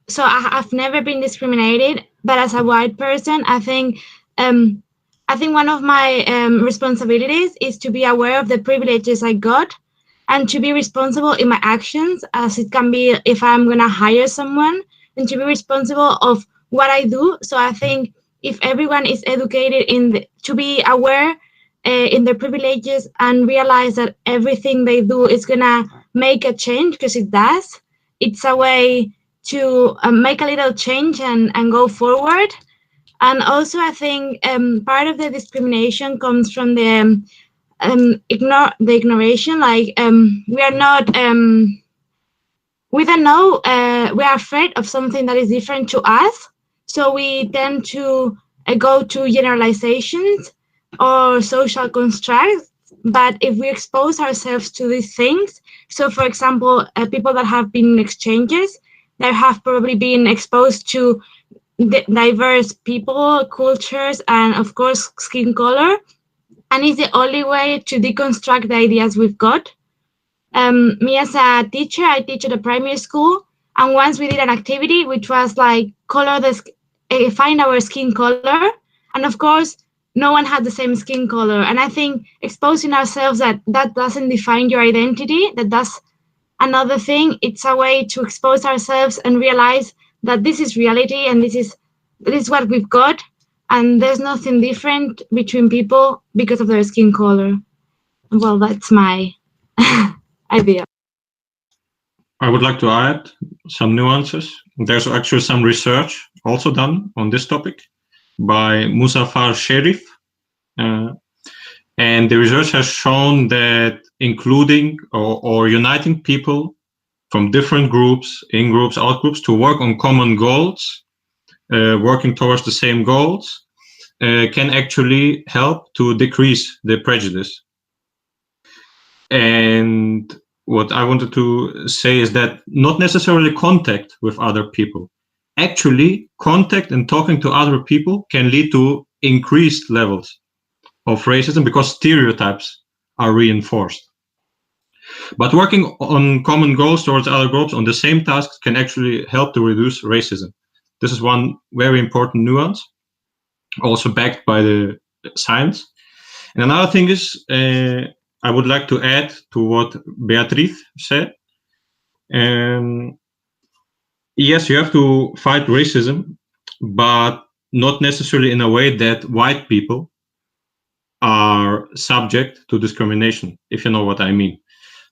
so I've never been discriminated, but as a white person, I think one of my responsibilities is to be aware of the privileges I got and to be responsible in my actions, as it can be if I'm going to hire someone, and to be responsible of what I do. So I think if everyone is educated to be aware in their privileges and realize that everything they do is going to make a change, because it does, it's a way to make a little change and go forward. And also, I think part of the discrimination comes from the ignoration. Like we are not, we don't know. We are afraid of something that is different to us, so we tend to go to generalizations or social constructs. But if we expose ourselves to these things, so for example, people that have been in exchanges, they have probably been exposed to diverse people, cultures, and of course skin color, and it's the only way to deconstruct the ideas we've got. Me as a teacher, I teach at a primary school, and once we did an activity which was like find our skin color, and of course no one had the same skin color. And I think exposing ourselves that doesn't define your identity, that does another thing, it's a way to expose ourselves and realize that this is reality and this is what we've got, and there's nothing different between people because of their skin color. Well, that's my idea. I would like to add some nuances. There's actually some research also done on this topic by Muzaffar Sherif. And the research has shown that including or uniting people from different groups, in-groups, out-groups, to work on common goals, working towards the same goals, can actually help to decrease the prejudice. And what I wanted to say is that not necessarily contact with other people. Actually, contact and talking to other people can lead to increased levels of racism because stereotypes are reinforced. But working on common goals towards other groups on the same tasks can actually help to reduce racism. This is one very important nuance, also backed by the science. And another thing is, I would like to add to what Beatriz said. Yes, you have to fight racism, but not necessarily in a way that white people are subject to discrimination, if you know what I mean.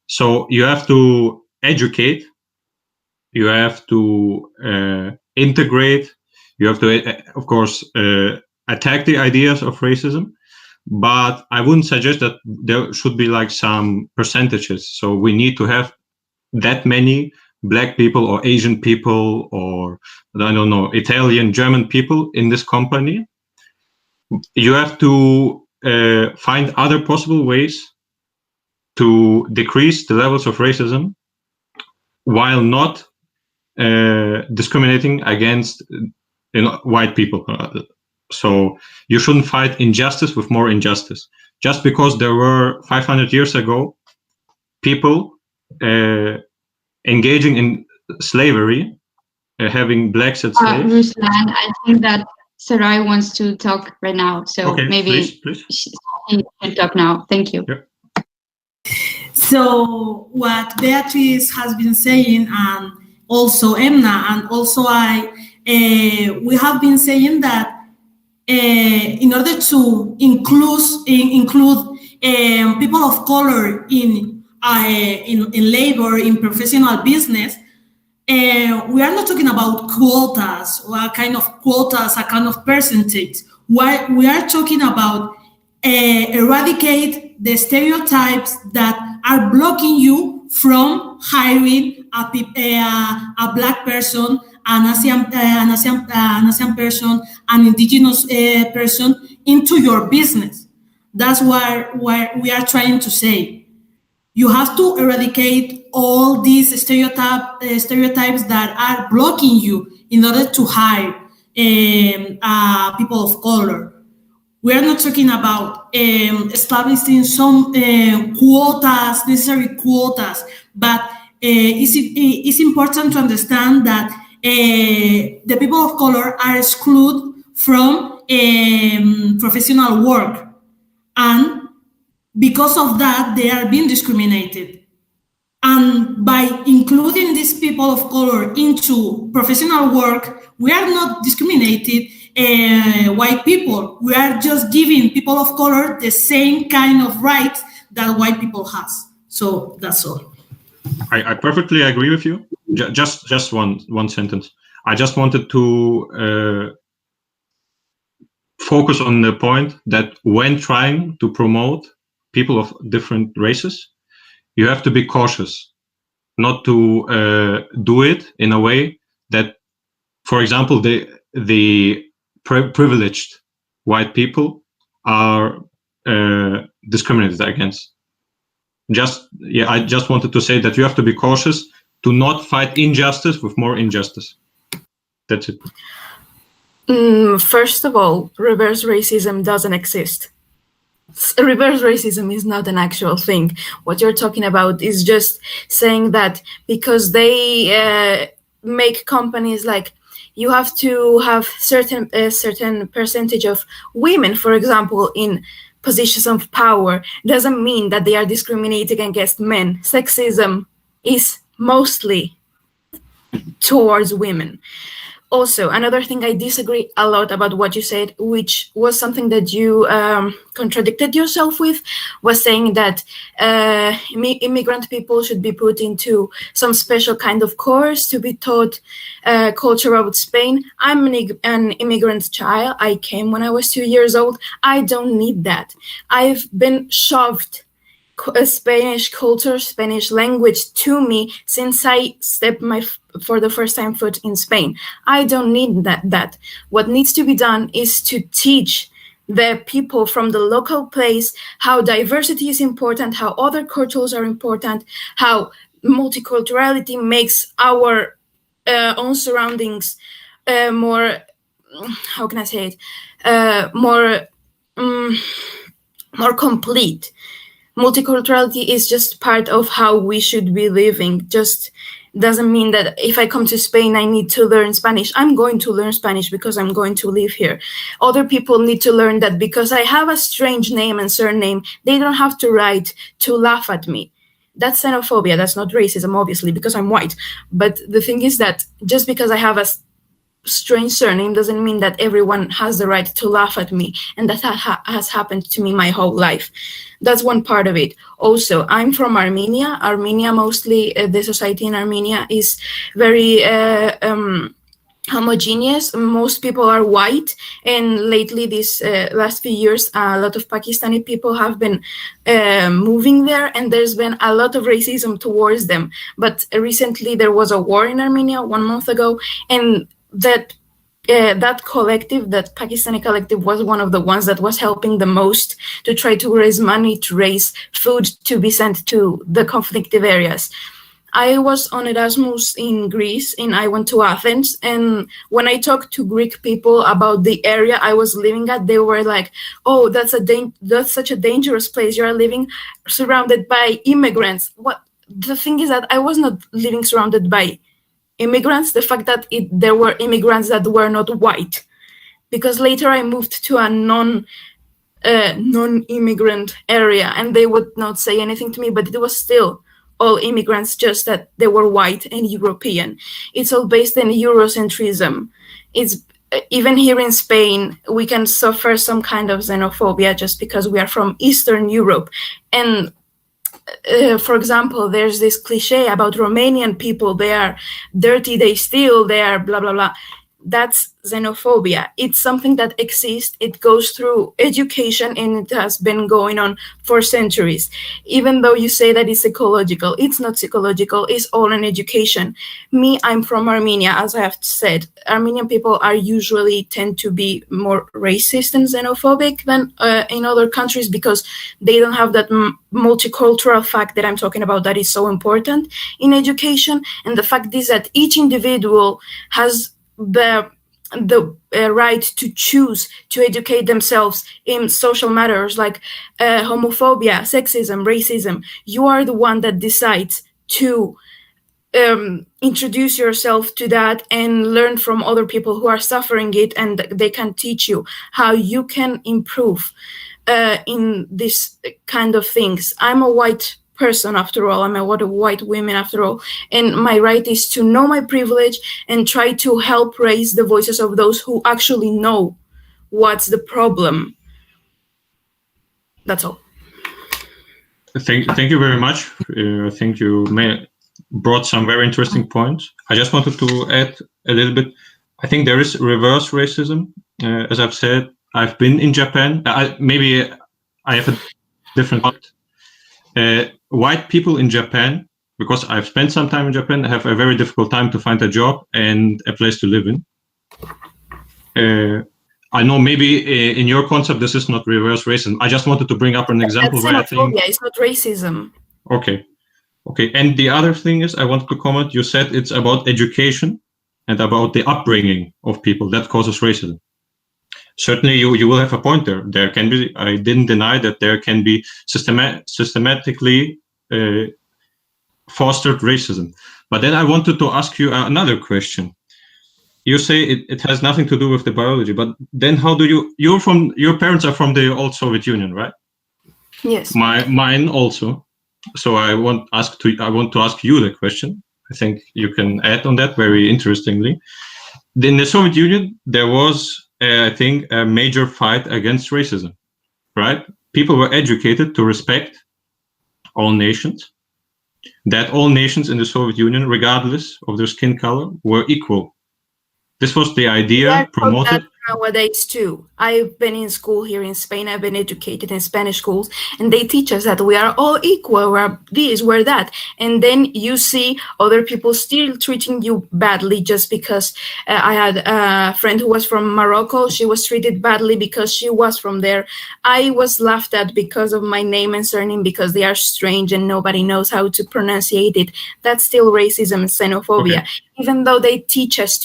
So you have to educate, you have to integrate, you have to, of course, attack the ideas of racism, but I wouldn't suggest that there should be like some percentages. So we need to have that many Black people or Asian people or, I don't know, Italian, German people in this company. You have to find other possible ways to decrease the levels of racism while not discriminating against white people. So you shouldn't fight injustice with more injustice. Just because there were 500 years ago people engaging in slavery, having blacks as slaves. Ruslan, I think that Sarahi wants to talk right now, so okay, maybe please. She can talk now. Thank you. Yep. So what Beatriz has been saying, and also Emna, and also I, we have been saying that in order to include people of color in labor, in professional business, we are not talking about quotas or a kind of quotas, a kind of percentage. We are talking about eradicate the stereotypes that are blocking you from hiring a Black person, an Asian person, an indigenous person into your business. That's what we are trying to say. You have to eradicate all these stereotypes that are blocking you in order to hire people of color. We are not talking about establishing some quotas, necessary quotas, but it's important to understand that the people of color are excluded from professional work, and because of that, they are being discriminated. And by including these people of color into professional work, we are not discriminating white people. We are just giving people of color the same kind of rights that white people has. So that's all. I perfectly agree with you. Just one sentence. I just wanted to focus on the point that when trying to promote people of different races, you have to be cautious not to do it in a way that, for example, the privileged white people are discriminated against. I just wanted to say that you have to be cautious to not fight injustice with more injustice. That's it. First of all, reverse racism doesn't exist. Reverse racism is not an actual thing. What you're talking about is just saying that because they make companies like you have to have a certain percentage of women, for example, in positions of power, doesn't mean that they are discriminating against men. Sexism is mostly towards women. Also, another thing I disagree a lot about what you said, which was something that you contradicted yourself with, was saying that immigrant people should be put into some special kind of course to be taught culture about Spain. I'm an immigrant child. I came when I was 2 years old. I don't need that. I've been shoved Spanish culture, Spanish language to me since I stepped for the first time foot in Spain. I don't need that. What needs to be done is to teach the people from the local place how diversity is important, how other cultures are important, how multiculturality makes our own surroundings more, how can I say it, more complete. Multiculturality is just part of how we should be living. Just doesn't mean that if I come to Spain, I need to learn Spanish. I'm going to learn Spanish because I'm going to live here. Other people need to learn that because I have a strange name and surname, they don't have to write to laugh at me. That's xenophobia. That's not racism, obviously, because I'm white. But the thing is that just because I have a strange surname doesn't mean that everyone has the right to laugh at me, and that has happened to me my whole life. That's one part of it. Also, I'm from Armenia. Armenia, mostly the society in Armenia is very homogeneous. Most people are white, and lately these last few years a lot of Pakistani people have been moving there, and there's been a lot of racism towards them. But recently there was a war in Armenia 1 month ago, and that collective, that Pakistani collective, was one of the ones that was helping the most to try to raise money, to raise food to be sent to the conflictive areas. I was on Erasmus in Greece, and I went to Athens, and when I talked to Greek people about the area I was living at, they were like, oh, that's such a dangerous place. You're living surrounded by immigrants. What the thing is that I was not living surrounded by immigrants, the fact that there were immigrants that were not white, because later I moved to a non-immigrant area, and they would not say anything to me, but it was still all immigrants, just that they were white and European. It's all based in Eurocentrism. It's even here in Spain, we can suffer some kind of xenophobia just because we are from Eastern Europe. And for example, there's this cliche about Romanian people. They are dirty, they steal, they are blah, blah, blah. That's xenophobia. It's something that exists. It goes through education, and it has been going on for centuries. Even though you say that it's psychological, it's not psychological. It's all in education. Me, I'm from Armenia, as I have said. Armenian people are usually tend to be more racist and xenophobic than in other countries, because they don't have that multicultural fact that I'm talking about that is so important in education. And the fact is that each individual has the right to choose to educate themselves in social matters like homophobia, sexism, racism. You are the one that decides to introduce yourself to that and learn from other people who are suffering it, and they can teach you how you can improve in this kind of things. I'm a white person after all. I'm a white woman after all, and my right is to know my privilege and try to help raise the voices of those who actually know what's the problem. That's all. Thank you very much. I think you brought some very interesting points. I just wanted to add a little bit. I think there is reverse racism. As I've said, I've been in Japan. Maybe I have a different thought. White people in Japan, because I've spent some time in Japan, have a very difficult time to find a job and a place to live in. I know maybe in your concept this is not reverse racism. I just wanted to bring up an example where I think it's not racism. Okay. And the other thing is, I wanted to comment. You said it's about education and about the upbringing of people that causes racism. Certainly, you will have a point there. There can be. I didn't deny that there can be systematically fostered racism. But then I wanted to ask you another question. You say it has nothing to do with the biology, but then how do your parents are from the old Soviet Union, right? Yes. Mine also. So I want to ask you the question. I think you can add on that very interestingly. In the Soviet Union, there was, I think, a major fight against racism, right? People were educated to respect all nations, that all nations in the Soviet Union, regardless of their skin color, were equal. This was the idea promoted. Nowadays too. I've been in school here in Spain. I've been educated in Spanish schools, and they teach us that we are all equal. We're this, we're that, and then you see other people still treating you badly just because. I had a friend who was from Morocco. She was treated badly because she was from there. I was laughed at because of my name and surname because they are strange and nobody knows how to pronunciate it. That's still racism and xenophobia, even though they teach us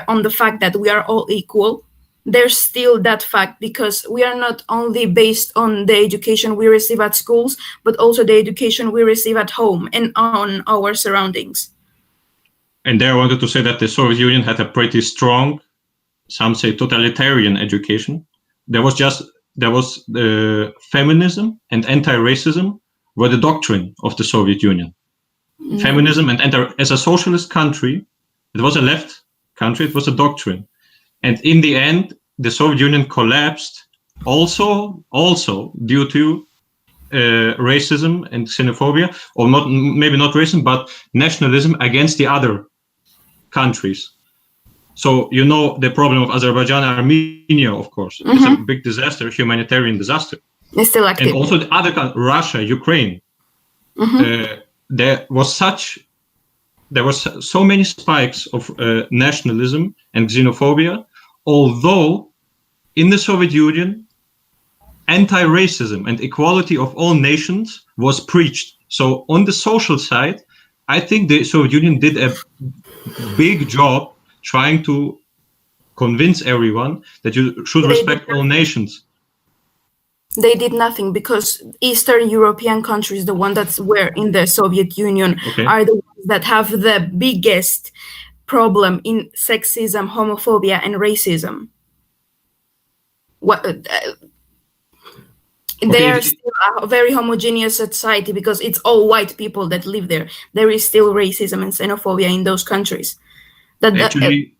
on the fact that we are all equal. There's still that fact because we are not only based on the education we receive at schools, but also the education we receive at home and on our surroundings. And there I wanted to say that the Soviet Union had a pretty strong, some say totalitarian education. There was the feminism and anti-racism were the doctrine of the Soviet Union. Mm-hmm. Feminism and as a socialist country, it was a left country, it was a doctrine. And in the end, the Soviet Union collapsed also due to racism and xenophobia, or maybe not racism, but nationalism against the other countries. So you know the problem of Azerbaijan and Armenia, of course. Mm-hmm. It's a big disaster, humanitarian disaster. It's still active. And also the other countries, Russia, Ukraine. Mm-hmm. There was so many spikes of nationalism and xenophobia, although in the Soviet Union, anti-racism and equality of all nations was preached. So on the social side, I think the Soviet Union did a big job trying to convince everyone that you should respect all nations. They did nothing because Eastern European countries, the ones that were in the Soviet Union, are the ones that have the biggest problem in sexism, homophobia, and racism. They are still a very homogeneous society because it's all white people that live there. There is still racism and xenophobia in those countries. Actually,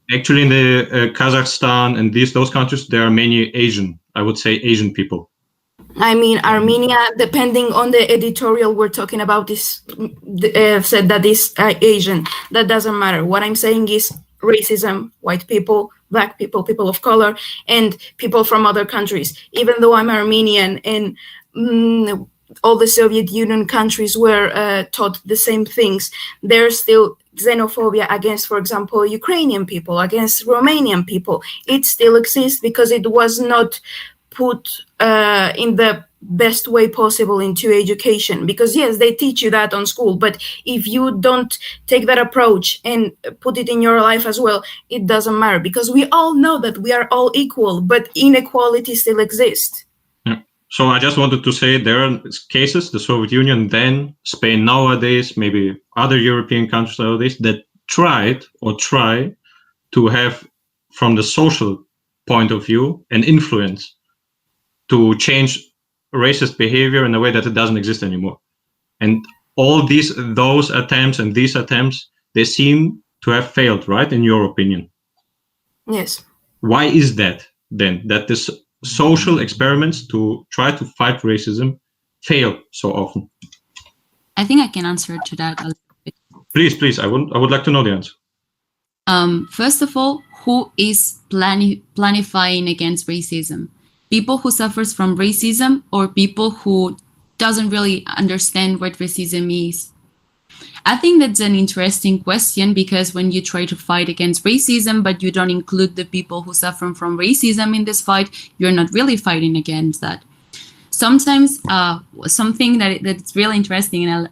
in the Kazakhstan and those countries, there are many Asian people. I mean, Armenia, depending on the editorial we're talking about, said that is Asian. That doesn't matter. What I'm saying is racism, white people, black people, people of color, and people from other countries. Even though I'm Armenian and all the Soviet Union countries were taught the same things, there's still xenophobia against, for example, Ukrainian people, against Romanian people. It still exists because it was not put in the best way possible into education, because yes, they teach you that on school, but if you don't take that approach and put it in your life as well, it doesn't matter, because we all know that we are all equal, but inequality still exists. Yeah. So I just wanted to say there are cases, the Soviet Union then, Spain nowadays, maybe other European countries nowadays, that try to have, from the social point of view, an influence to change racist behavior in a way that it doesn't exist anymore. And all those attempts, they seem to have failed, right? In your opinion? Yes. Why is that then, that this social experiments to try to fight racism fail so often? I think I can answer to that a little bit. Please. I would like to know the answer. First of all, who is planifying against racism? People who suffers from racism, or people who doesn't really understand what racism is? I think that's an interesting question, because when you try to fight against racism, but you don't include the people who suffer from racism in this fight, you're not really fighting against that. Sometimes something that's really interesting and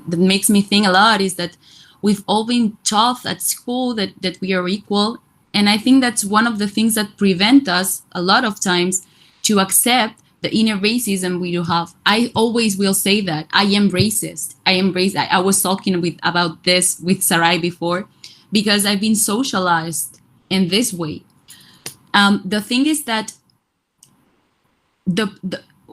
that makes me think a lot is that we've all been taught at school that we are equal. And I think that's one of the things that prevent us a lot of times to accept the inner racism we do have. I always will say that I am racist. I was talking about this with Sarahi before, because I've been socialized in this way. The thing is that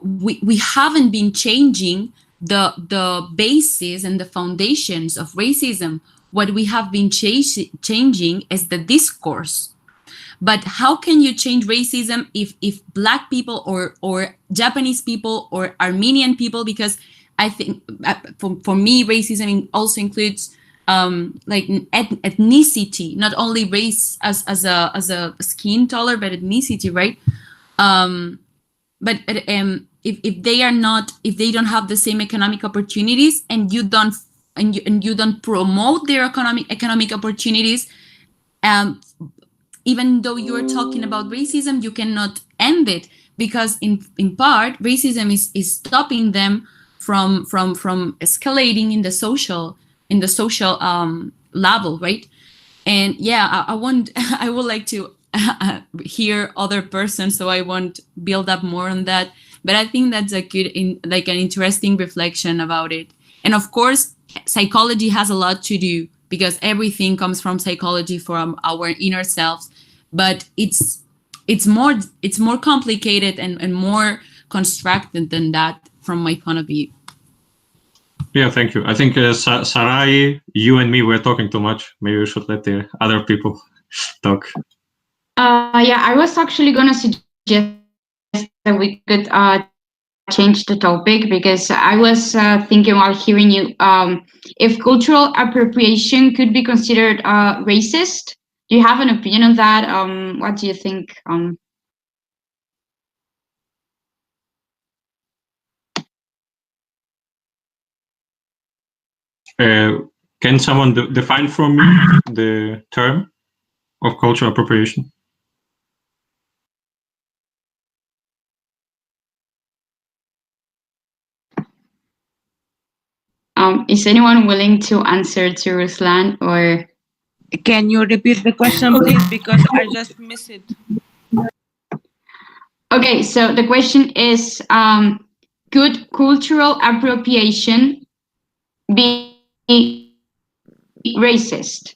we haven't been changing the basis and the foundations of racism. What we have been changing is the discourse. But how can you change racism if Black people or Japanese people or Armenian people? Because I think for me, racism also includes like ethnicity, not only race as a skin color, but ethnicity, right? But if they don't have the same economic opportunities, and you don't promote their economic opportunities, even though you're talking about racism, you cannot end it, because in part racism is stopping them from escalating in the social level, right? And yeah, I would like to hear other persons, so I won't build up more on that. But I think that's a good, an interesting reflection about it. And of course, psychology has a lot to do, because everything comes from psychology, from our inner selves. But it's more complicated and more constructed than that, from my point of view. Yeah, thank you. I think Sarahi, you and me were talking too much. Maybe we should let the other people talk. Yeah, I was actually going to suggest that we could change the topic, because I was thinking while hearing you, if cultural appropriation could be considered racist. Do you have an opinion on that? What do you think? Can someone define for me the term of cultural appropriation? Is anyone willing to answer to Ruslan, or? Can you repeat the question, please? Because I just missed it. Okay, so the question is, could cultural appropriation be racist?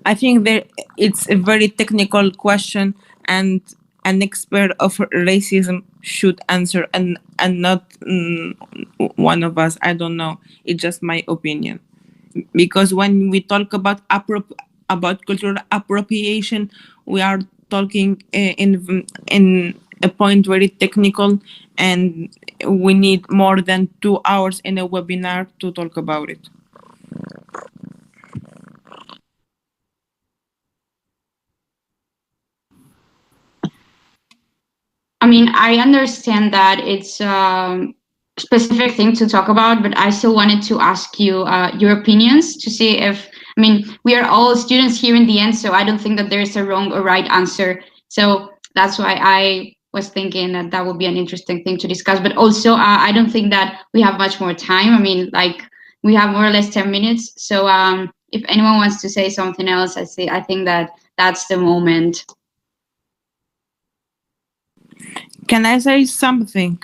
I think that it's a very technical question, and an expert of racism should answer, and not one of us. I don't know. It's just my opinion. Because when we talk about cultural appropriation, we are talking in a point very technical, and we need more than 2 hours in a webinar to talk about it. I mean, I understand that it's a specific thing to talk about, but I still wanted to ask you your opinions to see if, I mean, we are all students here in the end, so I don't think that there's a wrong or right answer. So that's why I was thinking that that would be an interesting thing to discuss. But also, I don't think that we have much more time. I mean, like, we have more or less 10 minutes. So if anyone wants to say something else, I think that that's the moment. Can I say something?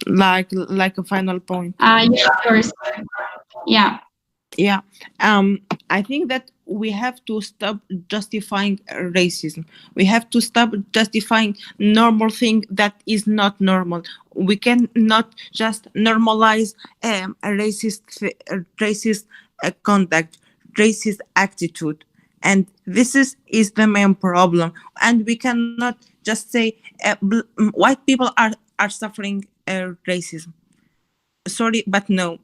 Like a final point? Yeah, of course. Yeah. Yeah. I think that we have to stop justifying racism. We have to stop justifying normal thing that is not normal. We cannot just normalize a racist conduct, racist attitude. And this is the main problem. And we cannot just say white people are suffering racism. Sorry, but no.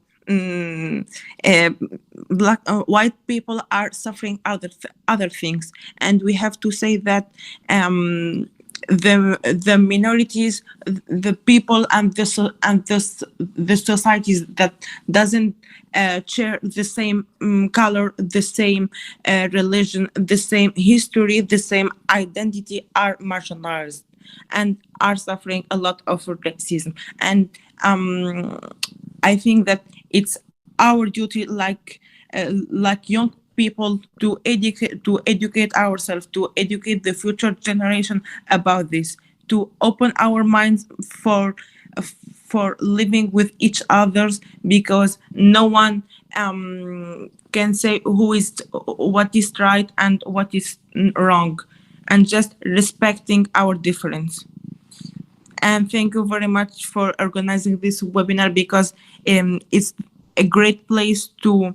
White people are suffering other things, and we have to say that the minorities, the people, and the societies that doesn't share the same color, the same religion, the same history, the same identity are marginalized and are suffering a lot of racism. And I think that it's our duty, like young people, to educate ourselves, to educate the future generation about this, to open our minds for living with each others, because no one can say what is right and what is wrong. and just respecting our difference. And thank you very much for organizing this webinar, because it's a great place to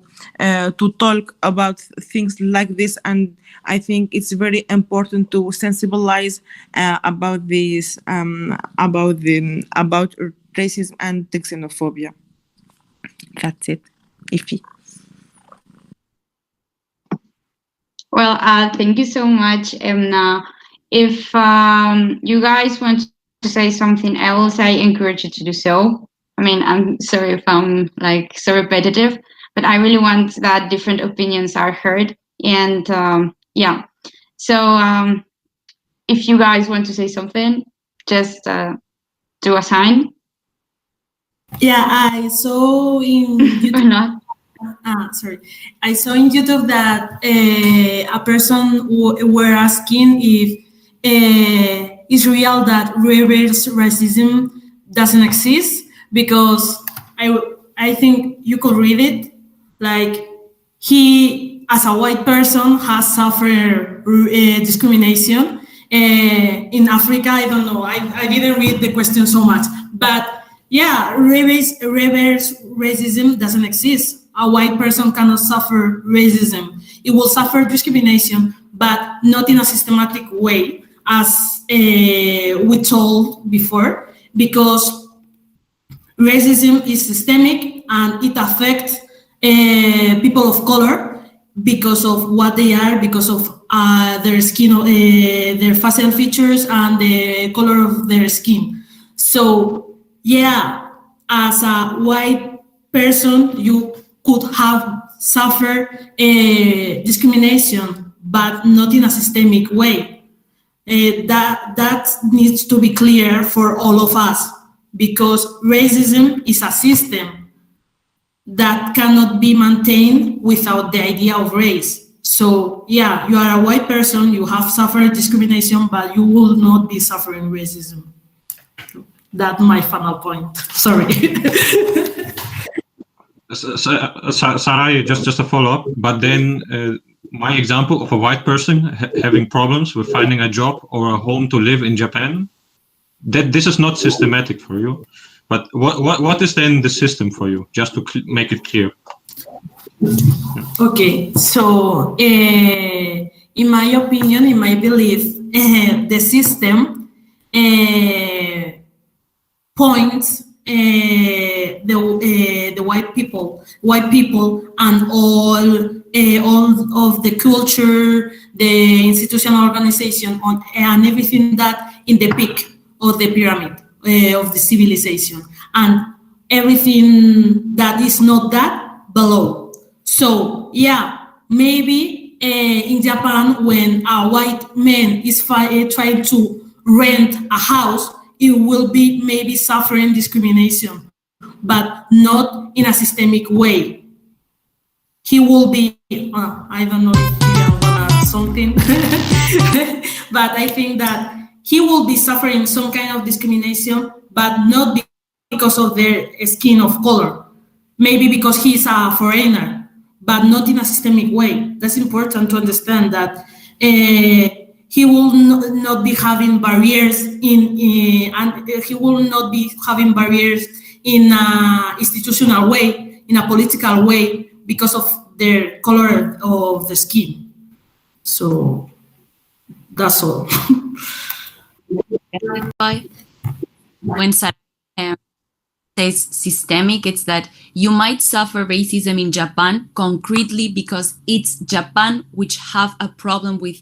talk about things like this, and I think it's very important to sensibilize about this, about racism and xenophobia. That's it. Ify. Well, thank you so much, Emna. If you guys want to say something else, I encourage you to do so. I mean, I'm sorry if I'm like so repetitive, but I really want that different opinions are heard. And yeah, so if you guys want to say something, just do a sign. Yeah, I saw in YouTube. Or not. Sorry, I saw in YouTube that a person were asking if it's real that reverse racism doesn't exist, because I think you could read it like he, as a white person, has suffered discrimination in Africa. I don't know. I didn't read the question so much, but yeah, reverse racism doesn't exist. A white person cannot suffer racism. It will suffer discrimination, but not in a systematic way, as we told before, because racism is systemic and it affects people of color because of what they are, because of their skin, their facial features, and the color of their skin. So, yeah, as a white person, you could have suffered discrimination, but not in a systemic way. That needs to be clear for all of us, because racism is a system that cannot be maintained without the idea of race. So, yeah, you are a white person, you have suffered discrimination, but you will not be suffering racism. That's my final point. Sorry. Sarahi, just a follow-up, but then my example of a white person having problems with finding a job or a home to live in Japan, that this is not systematic for you. But what is then the system for you, just to make it clear? Okay, so in my opinion, in my belief, the system points the white people, and all of the culture, the institutional organization, and everything that in the peak of the pyramid of the civilization, and everything that is not that below. So yeah, maybe in Japan, when a white man is trying to rent a house, it will be maybe suffering discrimination, but not in a systemic way. He will be, I don't know if I'm gonna add something, but I think that he will be suffering some kind of discrimination, but not because of their skin of color. Maybe because he's a foreigner, but not in a systemic way. That's important to understand, that he will not be having barriers and he will not be having barriers in an institutional way, in a political way, because of their color of the skin. So that's all. When Sarahi says systemic, it's that you might suffer racism in Japan concretely because it's Japan which have a problem with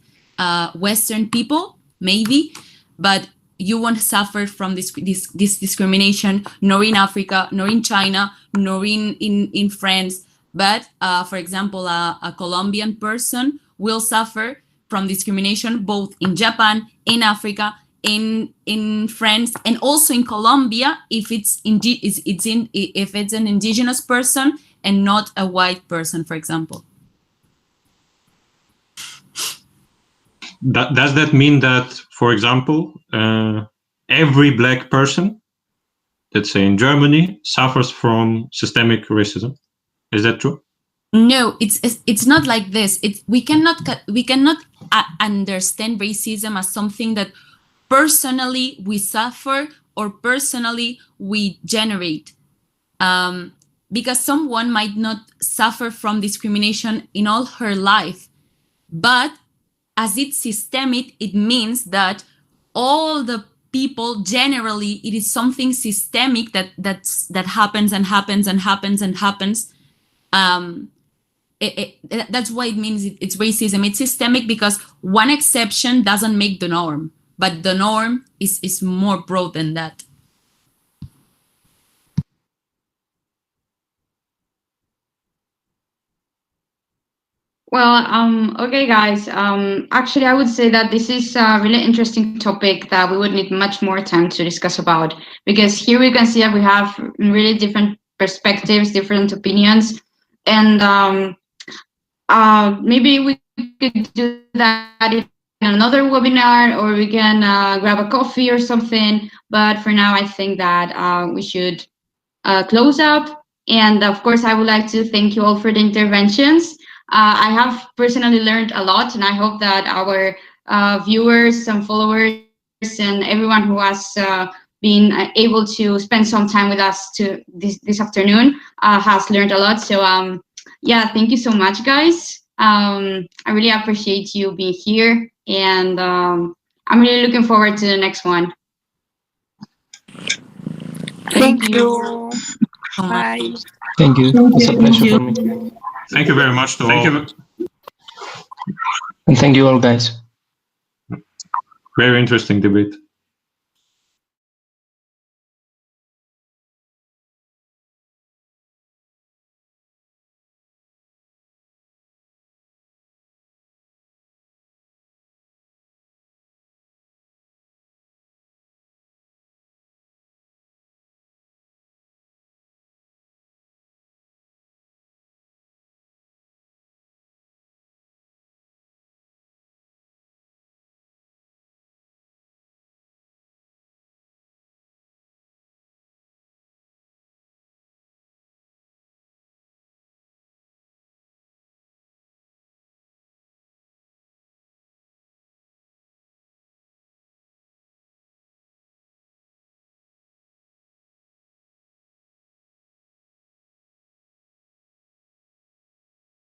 Western people, maybe, but you won't suffer from this discrimination, nor in Africa, nor in China, nor in France. But for example, a Colombian person will suffer from discrimination both in Japan, in Africa, in France, and also in Colombia if it's an indigenous person and not a white person, for example. Does that mean that, for example, every black person, let's say in Germany, suffers from systemic racism? Is that true? No, it's not like this. We cannot understand racism as something that personally we suffer or personally we generate, because someone might not suffer from discrimination in all her life, but as it's systemic, it means that all the people generally, it is something systemic that happens and happens and happens and happens. That's why it means it's racism. It's systemic because one exception doesn't make the norm, but the norm is more broad than that. Well, okay, guys. Actually, I would say that this is a really interesting topic that we would need much more time to discuss about, because here we can see that we have really different perspectives, different opinions, and maybe we could do that in another webinar, or we can grab a coffee or something. But for now, I think that we should close up. And of course, I would like to thank you all for the interventions. I have personally learned a lot, and I hope that our viewers and followers and everyone who has been able to spend some time with us this afternoon has learned a lot. So yeah, thank you so much, guys. I really appreciate you being here, and I'm really looking forward to the next one. Thank you. Bye. Thank you. It's a pleasure for me. Thank you very much to all. And thank you all, guys. Very interesting debate.